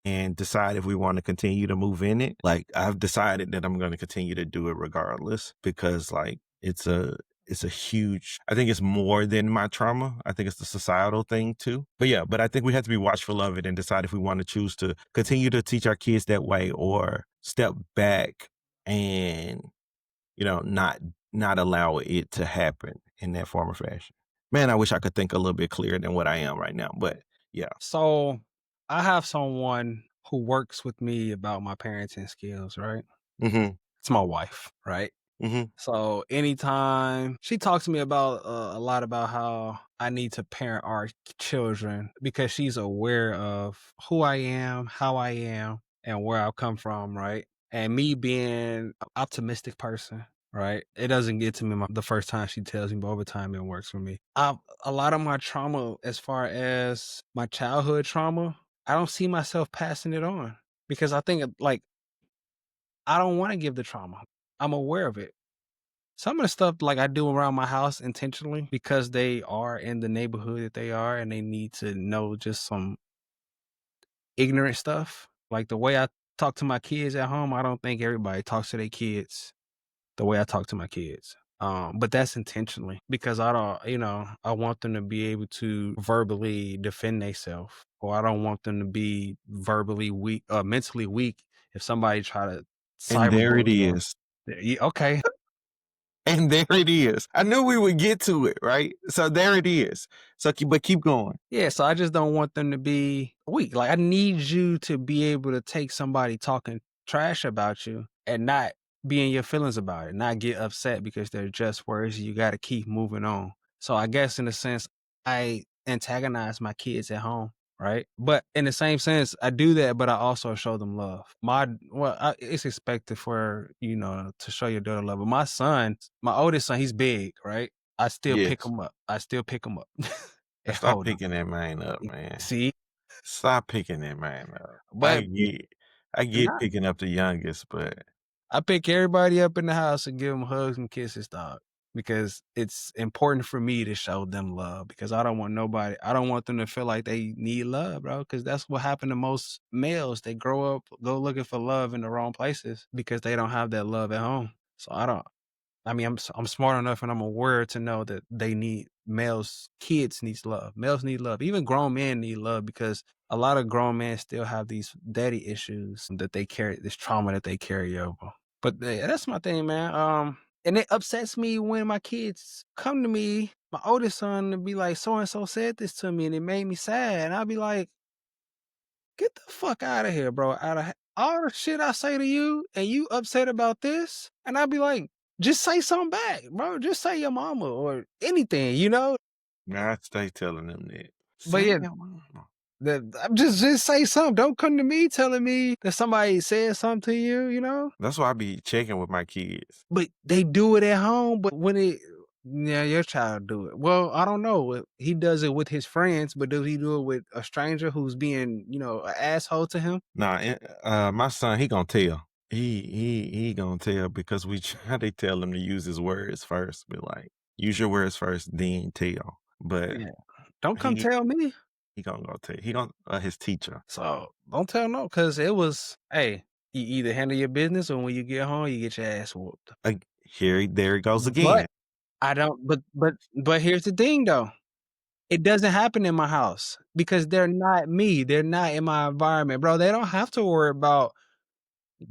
and decide if we want to continue to move in it. Like I've decided that I'm going to continue to do it regardless because like it's a huge, I think it's more than my trauma. I think it's the societal thing too. But I think we have to be watchful of it and decide if we want to choose to continue to teach our kids that way or step back and, not allow it to happen in that form or fashion. Man, I wish I could think a little bit clearer than what I am right now, but yeah. So I have someone who works with me about my parenting skills, right? Mhm. It's my wife, right? Mhm. So anytime she talks to me about a lot about how I need to parent our children because she's aware of who I am, how I am, and where I've come from, right? And me being an optimistic person, right? It doesn't get to me the first time she tells me, but over time it works for me. A lot of my trauma, as far as my childhood trauma, I don't see myself passing it on because I think like I don't want to give the trauma. I'm aware of it. Some of the stuff like I do around my house intentionally because they are in the neighborhood that they are and they need to know just some ignorant stuff. Like the way I talk to my kids at home, I don't think everybody talks to their kids the way I talk to my kids. But that's intentionally because I don't, I want them to be able to verbally defend themselves, or I don't want them to be verbally weak, mentally weak. If somebody try to And there it cyberbully them, is. okay, And there it is. I knew we would get to it, right? So there it is. So keep going. yeah. So I just don't want them to be weak. Like I need you to be able to take somebody talking trash about you and not be in your feelings about it, not get upset because they're just words. You got to keep moving on. So I guess in a sense, I antagonize my kids at home, right? But in the same sense, I do that, but I also show them love. It's expected for to show your daughter love. But my son, my oldest son, he's big, right? I still pick Yes. him up. I still pick him up and Stop hold him. picking that man up, man. See, Stop picking that man up. I but get I get not. picking up the youngest, but I pick everybody up in the house and give them hugs and kisses, dog, because it's important for me to show them love because I don't want them to feel like they need love, bro, because that's what happened to most males. They grow up, go looking for love in the wrong places because they don't have that love at home. So I'm smart enough and I'm aware to know that kids needs love. Males need love. Even grown men need love because a lot of grown men still have these daddy issues that they carry, this trauma that they carry over. But that's my thing, man. And it upsets me when my kids come to me, my oldest son, and be like, so and so said this to me, and it made me sad. And I'll be like, get the fuck out of here, bro. Out of all the shit I say to you, and you upset about this, and I'll be like, just say something back, bro. Just say your mama or anything, I stay telling them that. But Say yeah, your mama. I'm just say something. Don't come to me telling me that somebody said something to you. That's why I be checking with my kids. But they do it at home. But yeah, your child do it. Well, I don't know. He does it with his friends, but does he do it with a stranger who's being, an asshole to him? Nah, my son, he gonna tell. He gonna tell because we try to tell him to use his words first. Be like, use your words first, then tell. But Yeah. Don't come he tell me. He gonna go tell he gonna his teacher. So don't tell no, because it was, hey, you either handle your business or when you get home, you get your ass whooped. Like, there he goes But again. I don't, but here's the thing though. It doesn't happen in my house because they're not me. They're not in my environment, bro. They don't have to worry about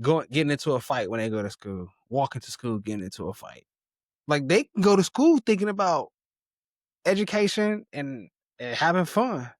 getting into a fight when they go to school, walking to school, getting into a fight. Like they can go to school thinking about education and having fun.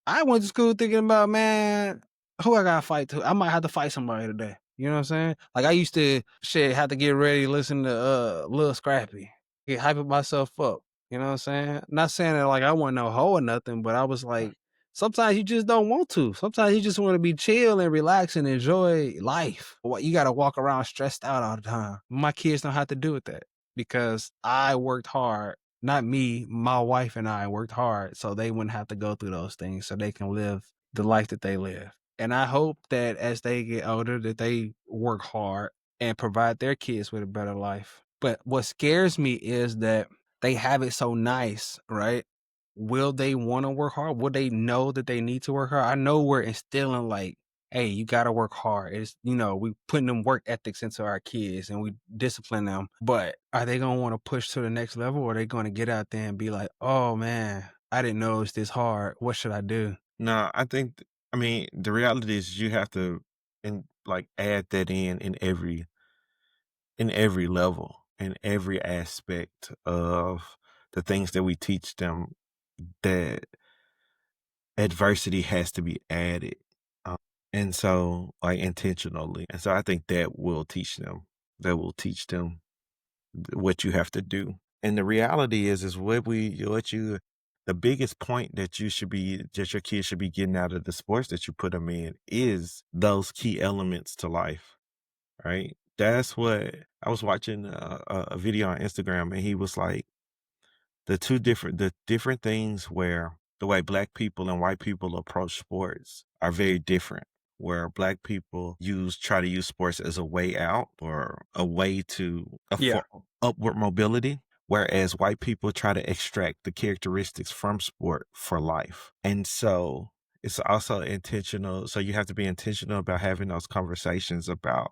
I went to school thinking about, man, who I gotta fight to. I might have to fight somebody today. You know what I'm saying? Like I used to have to get ready, listen to Lil Scrappy, get hyping myself up. You know what I'm saying? Not saying that like I want no hoe or nothing, but I was like, sometimes you just don't want to. Sometimes you just want to be chill and relax and enjoy life. What you gotta walk around stressed out all the time. My kids don't have to do with that because I worked hard, not me, my wife and I worked hard so they wouldn't have to go through those things so they can live the life that they live. And I hope that as they get older that they work hard and provide their kids with a better life. But what scares me is that they have it so nice, right? Will they want to work hard? Will they know that they need to work hard? I know we're instilling like, hey, you got to work hard. It's, we putting them work ethics into our kids and we discipline them. But are they going to want to push to the next level or are they going to get out there and be like, oh man, I didn't know it was this hard. What should I do? No, I mean, the reality is you have to add that in every level, in every aspect of the things that we teach them, that adversity has to be added. Um, and so like intentionally. And so I think that will teach them. That will teach them what you have to do. And the reality is the biggest point that your kids should be getting out of the sports that you put them in is those key elements to life, right? That's what I was watching a video on Instagram, and he was like, the different things where the way black people and white people approach sports are very different. Where black people try to use sports as a way out or a way to Yeah. for upward mobility, whereas white people try to extract the characteristics from sport for life. And so it's also intentional. So you have to be intentional about having those conversations about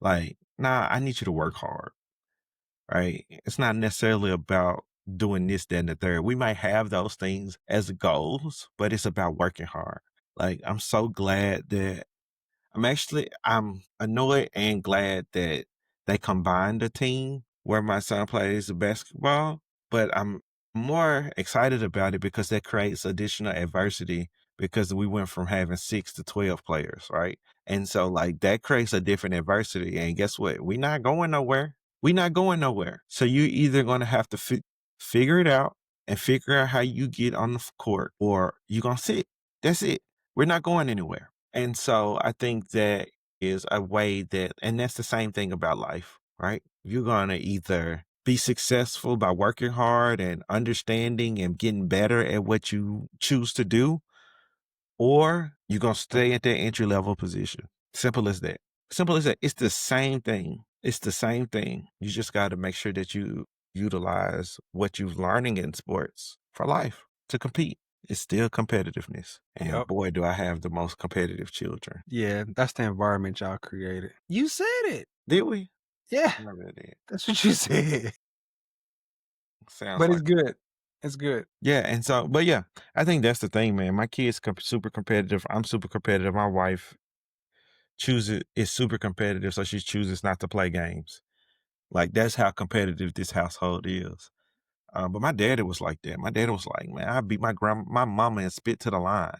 like, nah, I need you to work hard, right? It's not necessarily about doing this, that, and the third. We might have those things as goals, but it's about working hard. Like, I'm so glad that I'm annoyed and glad that they combined the team where my son plays basketball, but I'm more excited about it because that creates additional adversity because we went from having 6 to 12 players, right? And so like that creates a different adversity. And guess what? We're not going nowhere. We're not going nowhere. So you either going to have to figure it out and figure out how you get on the court or you're going to sit. That's it. We're not going anywhere. And so I think that is a way and that's the same thing about life, right? You're going to either be successful by working hard and understanding and getting better at what you choose to do, or you're going to stay at that entry level position. Simple as that. Simple as that. It's the same thing. It's the same thing. You just got to make sure that you utilize what you're learning in sports for life to compete. It's still competitiveness. And Yep. boy, do I have the most competitive children. Yeah, that's the environment y'all created. You said it. Did we? Yeah, I really did. that's what you said. Sounds But it's like good. It's good. yeah. And so, but yeah, I think that's the thing, man. My kid's super competitive. I'm super competitive. My wife is super competitive, so she chooses not to play games. Like that's how competitive this household is. But my daddy was like that. My daddy was like, man, I beat my mama and spit to the line.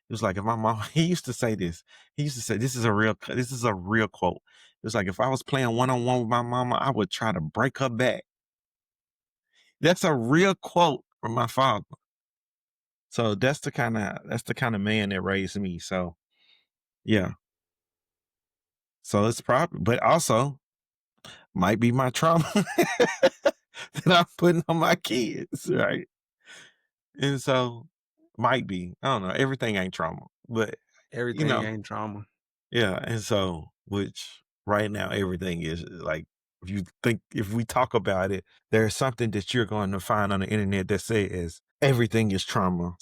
It was like if my mom, he used to say this. He used to say, this is a real quote. It was like if I was playing one on one with my mama, I would try to break her back. That's a real quote from my father. So that's the kind of man that raised me. So yeah. So it's probably, but also might be my trauma that I'm putting on my kids, right? And so might be. I don't know. Everything ain't trauma. But you Everything know, ain't trauma. yeah. And so which right now everything is like if we talk about it, there's something that you're going to find on the internet that says everything is trauma.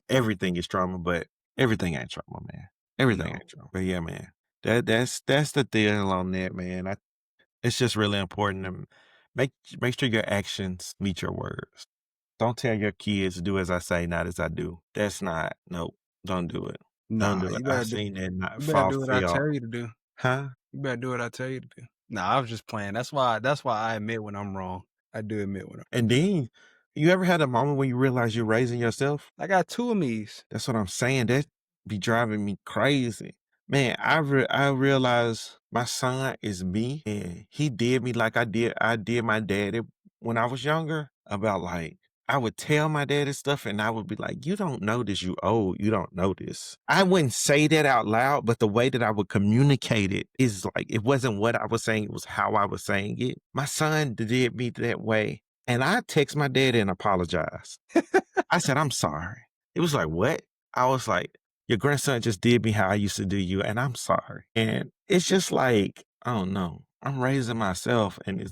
Everything is trauma, but everything ain't trauma, man. Everything No. ain't trauma. But yeah, man, that's the deal on that, man. It's just really important to make make sure your actions meet your words. Don't tell your kids, "Do as I say, not as I do." That's not nope, don't do it. Don't Nah, do it. you I better do seen that not you better fall do what I fail. tell you to do. Huh? You better do what I tell you to do. Nah, I was just playing. That's why I admit when I'm wrong. I do admit when I'm And then, you ever had a moment when you realize you're raising yourself? I got 2 of me's. That's what I'm saying, that be driving me crazy. Man, I realized my son is me, and he did me like I did my daddy when I was younger, about, like, I would tell my daddy stuff, and I would be like, "You don't know this, you old, you don't know this." I wouldn't say that out loud, but the way that I would communicate it is like, it wasn't what I was saying, it was how I was saying it. My son did me that way, and I text my daddy and apologize. I said, "I'm sorry." It was like, "What?" I was like, "Your grandson just did me how I used to do you, and I'm sorry." And it's just like, I don't know. I'm raising myself, and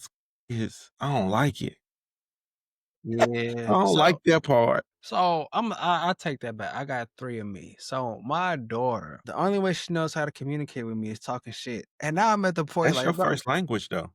I don't like it. I Yeah. don't like that part. I take that back. I got 3 of me. So my daughter, the only way she knows how to communicate with me is talking shit. And now I'm at the point That's like, your bro, first language, though.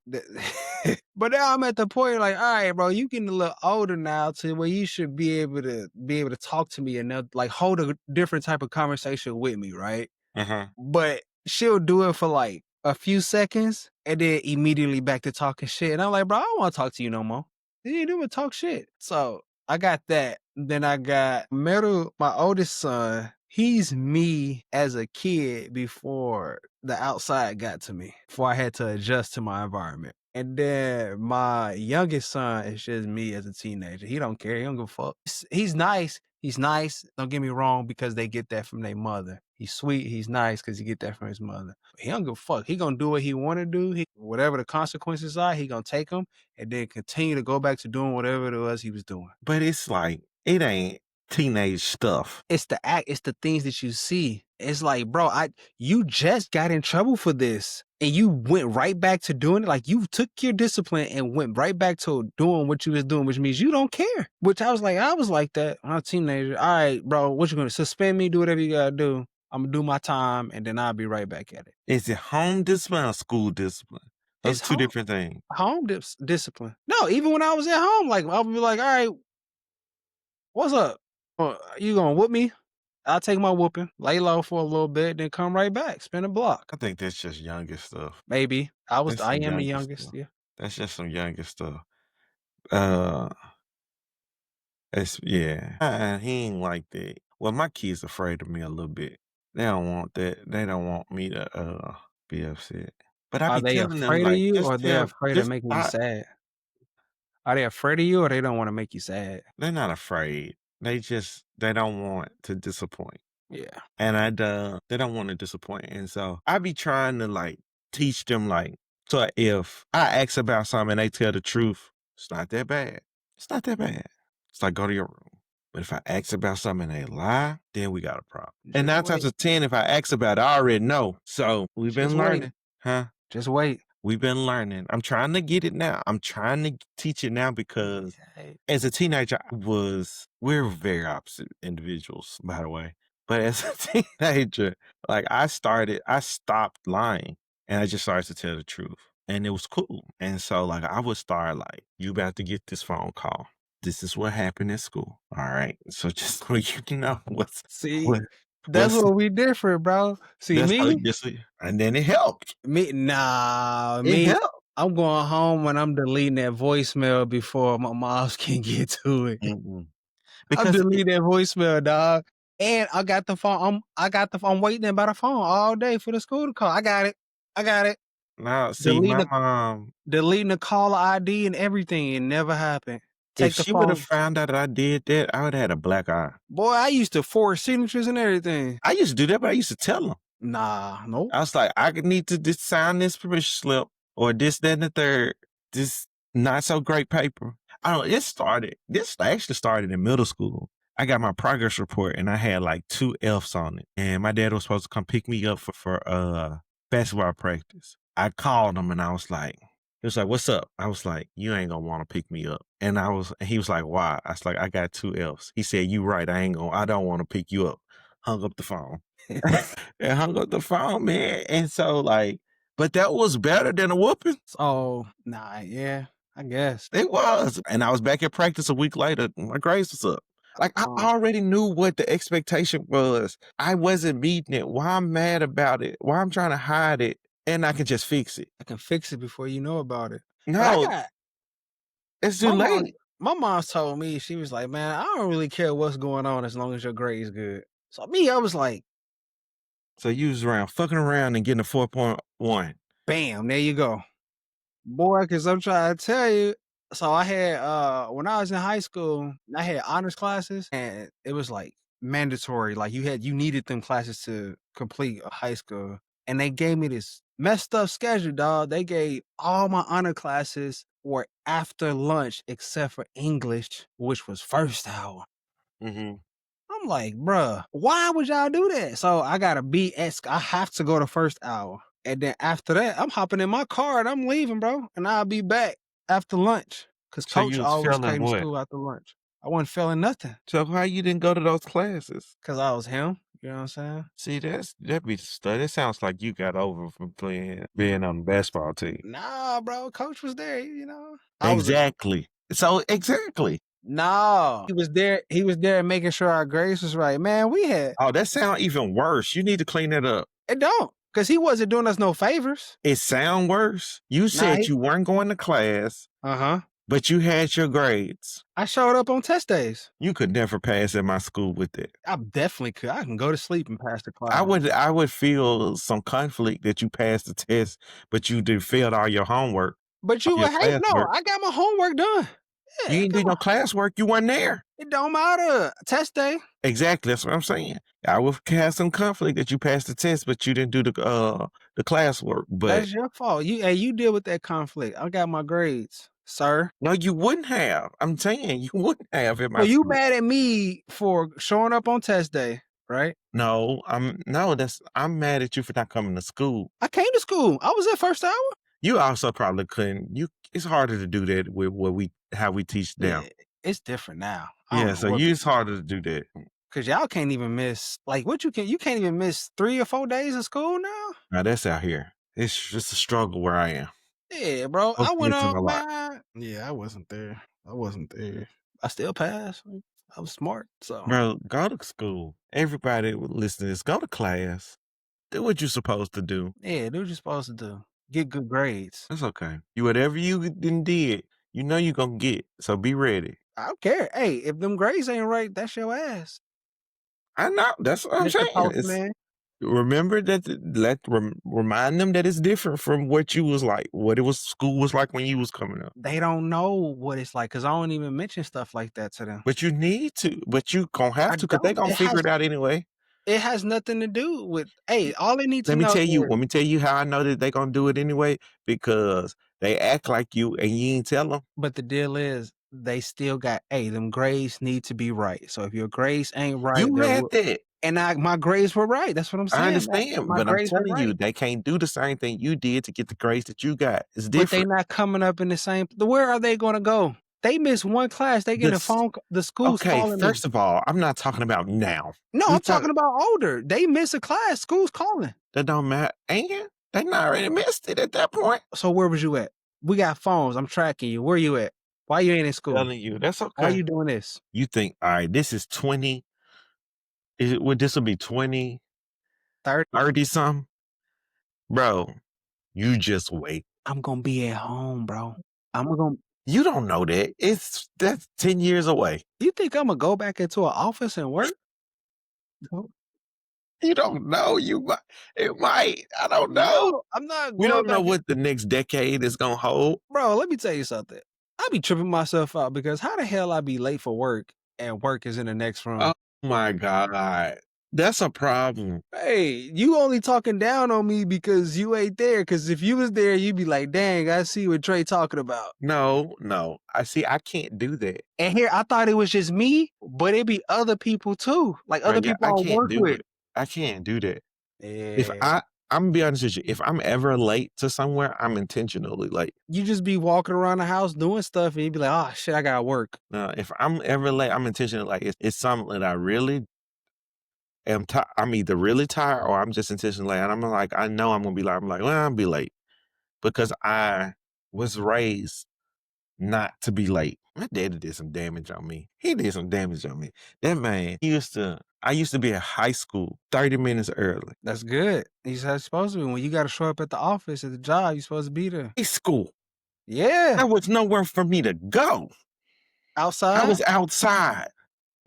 but now I'm at the point like, all right, bro, you getting a little older now to where you should be able to talk to me and like hold a different type of conversation with me, right? Uh-huh. But she'll do it for like a few seconds and then immediately back to talking shit. And I'm like, bro, I don't want to talk to you no more. You ain't doing talk shit. So I got that. Then I got Metal, my oldest son. He's me as a kid before the outside got to me, before I had to adjust to my environment. And then my youngest son is just me as a teenager. He don't care. He don't give a fuck. He's nice. He's nice. Don't get me wrong, because they get that from their mother. He's sweet. He's nice because he get that from his mother. He don't give a fuck. He gonna do what he want to do. Whatever the consequences are, he gonna take them and then continue to go back to doing whatever it was he was doing. But it's like, it ain't teenage stuff. It's the act. It's the things that you see. It's like, bro, you just got in trouble for this, and you went right back to doing it. Like, you took your discipline and went right back to doing what you was doing, which means you don't care. Which I was like that when I was a teenager. All right, bro, what you gonna suspend me? Do whatever you gotta do. I'm gonna do my time, and then I'll be right back at it. Is it home discipline or school discipline? Those It's are 2 home different things. discipline. No, even when I was at home, like I would be like, all right, what's up? You gonna whoop me? I'll take my whooping, lay low for a little bit, then come right back, spin a block. I think that's just youngest stuff. Maybe. That's I some am the youngest youngest, stuff. yeah. That's just some youngest stuff. Uh, it's yeah. He ain't like that. Well, my kids afraid of me a little bit. They don't want that. They don't want me to be upset. But I Are be they telling them, afraid of like, you, just or they're tell afraid of just making you I sad? Are they afraid of you, or they don't wanna make you sad? they're not afraid. They don't want to disappoint. Yeah. And they don't want to disappoint. And so I be trying to like teach them, like, so if I ask about something and they tell the truth, it's not that bad. It's not that bad. It's like, go to your room. But if I ask about something and they lie, then we got a problem. And Just 9 times wait. out of 10, if I ask about it, I already know. So we've Just been wait. learning. Huh? Just wait. We've been learning. I'm trying to get it now. I'm trying to teach it now because Hey, as a teenager, we're very opposite individuals, by the way. But as a teenager, like I stopped lying and I just started to tell the truth. And it was cool. And so like I would start like, you about to get this phone call. This is what happened at school. All right. So just so you know see, what that's what's where we different, bro. See, that's how me and then it helped. me nah, It me, helped. I'm going home when I'm deleting that voicemail before my moms can get to it. Mm-mm. I'm Because deleting that voicemail, dog. And I got the phone. I'm waiting by the phone all day for the school to call. I got it. I got it. now see Deleting my the mom, deleting the caller ID and everything. It never happened. if Take the she would have phone. found out that I did that, I would have had a black eye. Boy, I used to forge signatures and everything. I used to do that, but I used to tell them. Nah, nope. I was like, I could need to just sign this permission slip or this, that, and the third. This not so great paper. I don't. This actually started in middle school. I got my progress report and I had like 2 F's on it. And my dad was supposed to come pick me up for basketball practice. I called him and I was like, He was like, "What's up?" I was like, "You ain't gonna want to pick me up." And he was like, "Why?" I was like, "I got 2 Fs." He said, "You right. I don't want to pick you up." Hung up the phone. And hung up the phone, man. And so like, but that was better than a whooping. So, nah, yeah, I guess. It was. And I was back at practice a week later. My grades was up. Like I Um, already knew what the expectation was. I wasn't meeting it. Why I'm mad about it? Why I'm trying to hide it? And I can just fix it. I can fix it before you know about it. But I No, got it's too my mom. late. My mom told me, she was like, "Man, I don't really care what's going on as long as your grade's good." So me, I was like, So you was around fucking around and getting a 4.1. "Bam, there you go." Boy, because I'm trying to tell you. So I had when I was in high school, I had honors classes and it was like mandatory. Like you needed them classes to complete high school. And they gave me this messed up schedule, dog. They gave all my honor classes were after lunch except for English, which was first hour. Mm-hmm. I'm like, bruh, why would y'all do that? So I gotta be I have to go to first hour. And then after that, I'm hopping in my car and I'm leaving, bro. And I'll be back after lunch. Cause So you coach was always feeling came to what? school after lunch. I wasn't feeling nothing. So how you didn't go to those classes? Cause I was him. You know what I'm saying? See, that be the stuff. It sounds like you got over from being on the basketball team. Nah, bro. Coach was there, you know. I was Exactly. So exactly. no. He was there making sure our grades was right. Man, we had Oh, that sound even worse. You need to clean that up. it don't. Cause he wasn't doing us no favors. It sound worse. You Nah, said you weren't going to class, uh-huh. but you had your grades. I showed up on test days. You could never pass at my school with it. I definitely could. I can go to sleep and pass the class. I would feel some conflict that you passed the test, but you did failed all your homework, But all you your would hate no, classwork. I got my homework done. You Yeah, didn't come do no on. classwork. You weren't there. It don't matter. Test day. Exactly. That's what I'm saying. I would have some conflict that you passed the test, but you didn't do the classwork. But That's your fault. You deal with that conflict. I got my grades, sir. no, you wouldn't have. I'm saying you wouldn't have in So my you school. mad at me for showing up on test day, right? No, I'm mad at you for not coming to school. I came to school. I was at first hour. You also probably couldn't. It's harder to do that with how we teach now. Yeah, it's different now. I don't Yeah, know so what it's harder to do that. because y'all can't even miss like what you can't even miss 3 or 4 days of school now. Now that's out here. It's just a struggle where I am. Yeah, bro. Both I went missing on, a lot. man. Yeah, I wasn't there. I wasn't there. I still passed. I was smart. So Bro, go to school. Everybody listening to this, go to class. Do what you're supposed to do. yeah, do what you're supposed to do. Get good grades. That's okay. Whatever you did, you know you're gonna get. So be ready. I don't care. Hey, if them grades ain't right, that's your ass. I know. That's what I'm Mr. saying. It's Postman. remember that remind them that it's different from what you was like, what it was school was like when you was coming up. They don't know what it's like because I don't even mention stuff like that to them. But you need to. But you gonna I have to because they don't. gonna figure it out anyway. It has nothing to do with hey, all they need to Let me know tell you. is Let me tell you how I know that they gonna do it anyway because they act like you and you ain't tell them. but the deal is they still got hey, them grades need to be right. So if your grades ain't right, You there had will that. and my grades were right. That's what I'm I saying. understand, My but I'm grades are telling you, right. they can't do the same thing you did to get the grades that you got. It's But they different. not coming up in the same where are they gonna go? They miss one class, they get a This phone the school's okay. calling them. First of all, I'm not talking about now. No, We I'm talk talking about older. They miss a class, school's calling. that don't matter. And they not already missed it at that point. So where was you at? We got phones. I'm tracking you. Where you at? Why you ain't in school? Telling you, that's Why okay. you doing this? You think, all right, this is 20. This will be 20, 30. 30 something? Bro, you just wait. I'm gonna be at home, bro. I'm gonna You don't know that. That's 10 years away. you think I'm gonna go back into an office and work? No, You don't know. It might. I don't know. no, I'm not We going don't know back in, what the next decade is gonna hold. bro. Let me tell you something. I be tripping myself out because how the hell I be late for work and work is in the next room? Oh my God. That's a problem. Hey, you only talking down on me because you ain't there. Because if you was there, you'd be like, dang, I see what Trey talking about. No. I can't do that. And here, I thought it was just me, but it be other people too. Like other Right? Yeah, people I I can't work do with. it. I can't do that. If Yeah. I'm gonna be honest with you. If I'm ever late to somewhere, I'm intentionally late. You just be walking around the house doing stuff and you be like, oh shit, I gotta work. If I'm ever late, I'm intentionally like it's something that I really I'm either really tired or I'm just intentionally late. And I'm like, I know I'm gonna be like, I'm like, well, I'll be late because I was raised not to be late. My daddy did some damage on me. He did some damage on me. That man, I used to be at high school 30 minutes early. That's good. He's how it's supposed to be. When you gotta show up at the office, at the job, you're supposed to be there. High school. Yeah. There was nowhere for me to go. I Outside? was outside.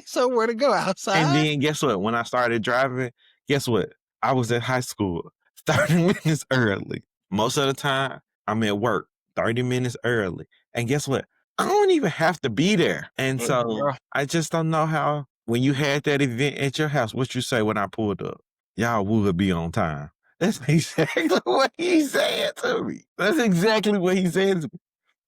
Somewhere to go And outside? then guess what? When I started driving, guess what? I was at high school 30 minutes early. Most of the time, I'm at work 30 minutes early. And guess what? I don't even have to be there. And so Bro. I just don't know how, when you had that event at your house, what you say when I pulled up? Y'all would be on time. That's exactly what he said to me. That's exactly what he said to me.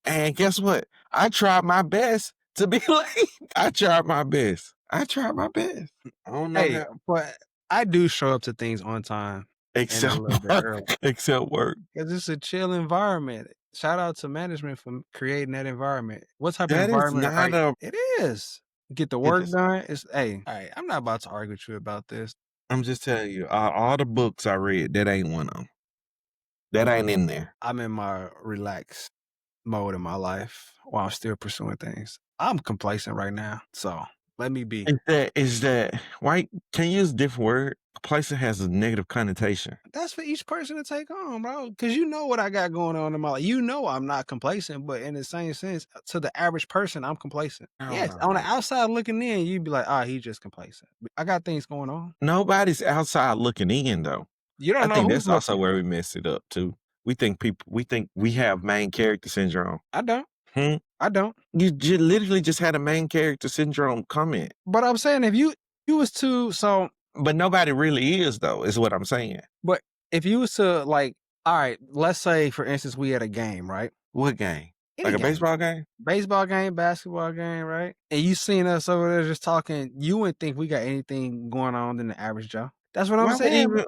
And guess what? I tried my best to be late. I tried my best. I don't know Hey, how. but I do show up to things on time and a Except little bit early. work. Except work. Because it's a chill environment. Shout out to management for creating that environment. What type of That is environment are not a. it is. Get the It work is. done. It's hey, all right, I'm not about to argue with you about this. I'm just telling you, all the books I read, that ain't one of them. That ain't in there. I'm in my relaxed mode in my life while I'm still pursuing things. I'm complacent right now. So let me be. Is that why can you use a different word? Complacent has a negative connotation. That's for each person to take on, bro. Because you know what I got going on in my life. You know I'm not complacent, but in the same sense, to the average person, I'm complacent. I don't Yes, know, on the man. outside looking in, you'd be like, he's just complacent. But I got things going on. Nobody's outside looking in though. You I don't know think who's that's also looking. where we mess it up too. We think we have main character syndrome. I don't. Hmm? I don't. You literally just had a main character syndrome comment. But I'm saying if you was to But nobody really is though, is what I'm saying. but if you was to like, all right, let's say for instance we had a game, right? What game? Any Like a game. baseball game? Baseball game, basketball game, right? And you seen us over there just talking, you wouldn't think we got anything going on than the average Joe. That's what I'm Why would saying. even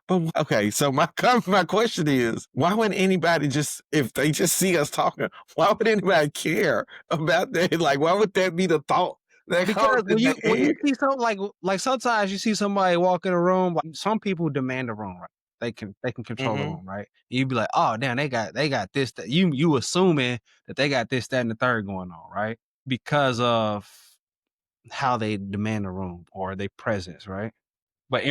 but okay, so my question is, why would anybody just if they just see us talking, why would anybody care about that? Like why would that be the thought that comes Because in their when head? you see something like sometimes you see somebody walk in a room, like some people demand a room, right? They can control the Mm-hmm. room, right? And you be like, oh damn, they got this, that you assuming that they got this, that, and the third going on, right? Because of how they demand a room or their presence, right? But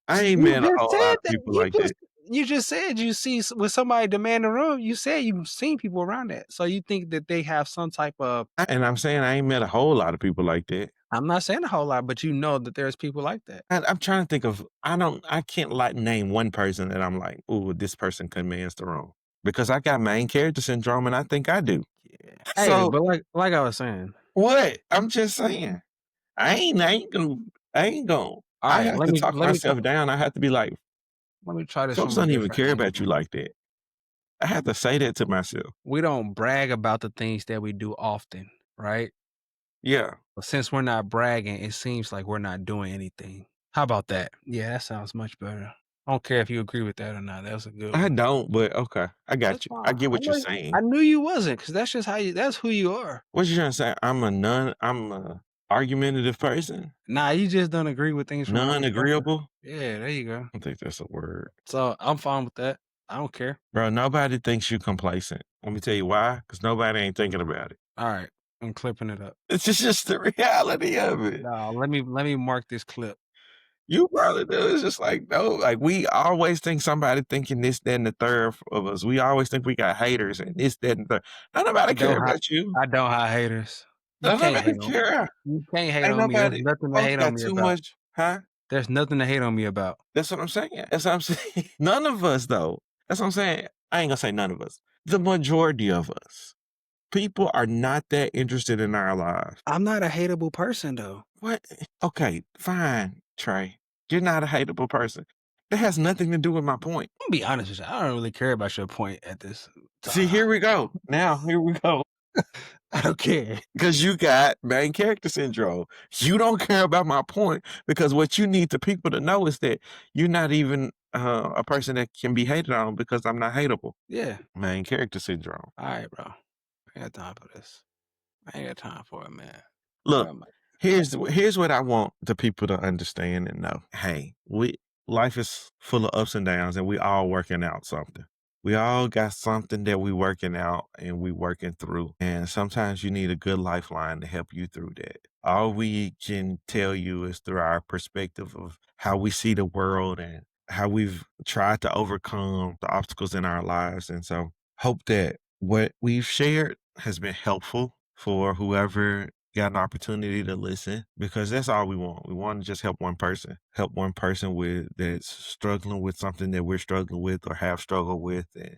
I ain't you met a just whole lot said of that. people like that. You just said you see when somebody demand a room. You said you've seen people around that, so you think that they have some type of. And I'm saying I ain't met a whole lot of people like that. I'm not saying a whole lot, but you know that there's people like that. I'm trying to think of I can't like name one person that I'm like, ooh, this person commands the room. Because I got main character syndrome and I think I do. Yeah. Hey, So but like I was saying. what? I'm just saying. I ain't gonna. All I right, have to talk myself down. I have to be like, let me try this folks from a don't even different care angle. about you like that. I have to say that to myself. We don't brag about the things that we do often, right? Yeah. But since we're not bragging, it seems like we're not doing anything. How about that? Yeah, that sounds much better. I don't care if you agree with that or not. That was a good I one. don't, but okay. I got That's you. fine. I get what you're saying. I knew you wasn't, because that's just that's who you are. What you trying to say? I'm a argumentative person? Nah, you just don't agree with things from my perspective. Non-agreeable? Yeah, there you go. I think that's a word. So I'm fine with that. I don't care. Bro, nobody thinks you complacent. Let me tell you why. Because nobody ain't thinking about it. All right, I'm clipping it up. It's just the reality of it. No, let me mark this clip. You probably do. It's just like, no, like we always think somebody thinking this, that, and the third of us. We always think we got haters and this, that, and the third. Don't nobody care about you. I don't have haters. You Don't can't nobody hate on. care. You can't hate Ain't on me. There's nobody. nothing to Folks hate on got me too about. much, huh? There's nothing to hate on me about. That's what I'm saying. That's what I'm saying. None of us, though. That's what I'm saying. I ain't gonna say none of us. The majority of us. People are not that interested in our lives. I'm not a hateable person though. What? Okay, fine, Trey. You're not a hateable person. That has nothing to do with my point. I'm gonna be honest with you. I don't really care about your point at this time. See, here we go. Now, here we go. I don't care. Because you got main character syndrome. You don't care about my point because what you need the people to know is that you're not even a person that can be hated on because I'm not hateable. Yeah. Main character syndrome. All right, bro. I ain't got time for this. I ain't got time for it, man. Look, Where am I? here's what I want the people to understand and know. Hey, life is full of ups and downs, and we all working out something. We all got something that we working out and we working through. And sometimes you need a good lifeline to help you through that. All we can tell you is through our perspective of how we see the world and how we've tried to overcome the obstacles in our lives. And so hope that what we've shared has been helpful for whoever got an opportunity to listen because that's all we want. We want to just help one person with that's struggling with something that we're struggling with or have struggled with, and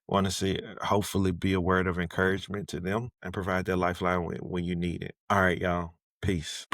want to see hopefully be a word of encouragement to them and provide that lifeline when you need it. All right, y'all. Peace.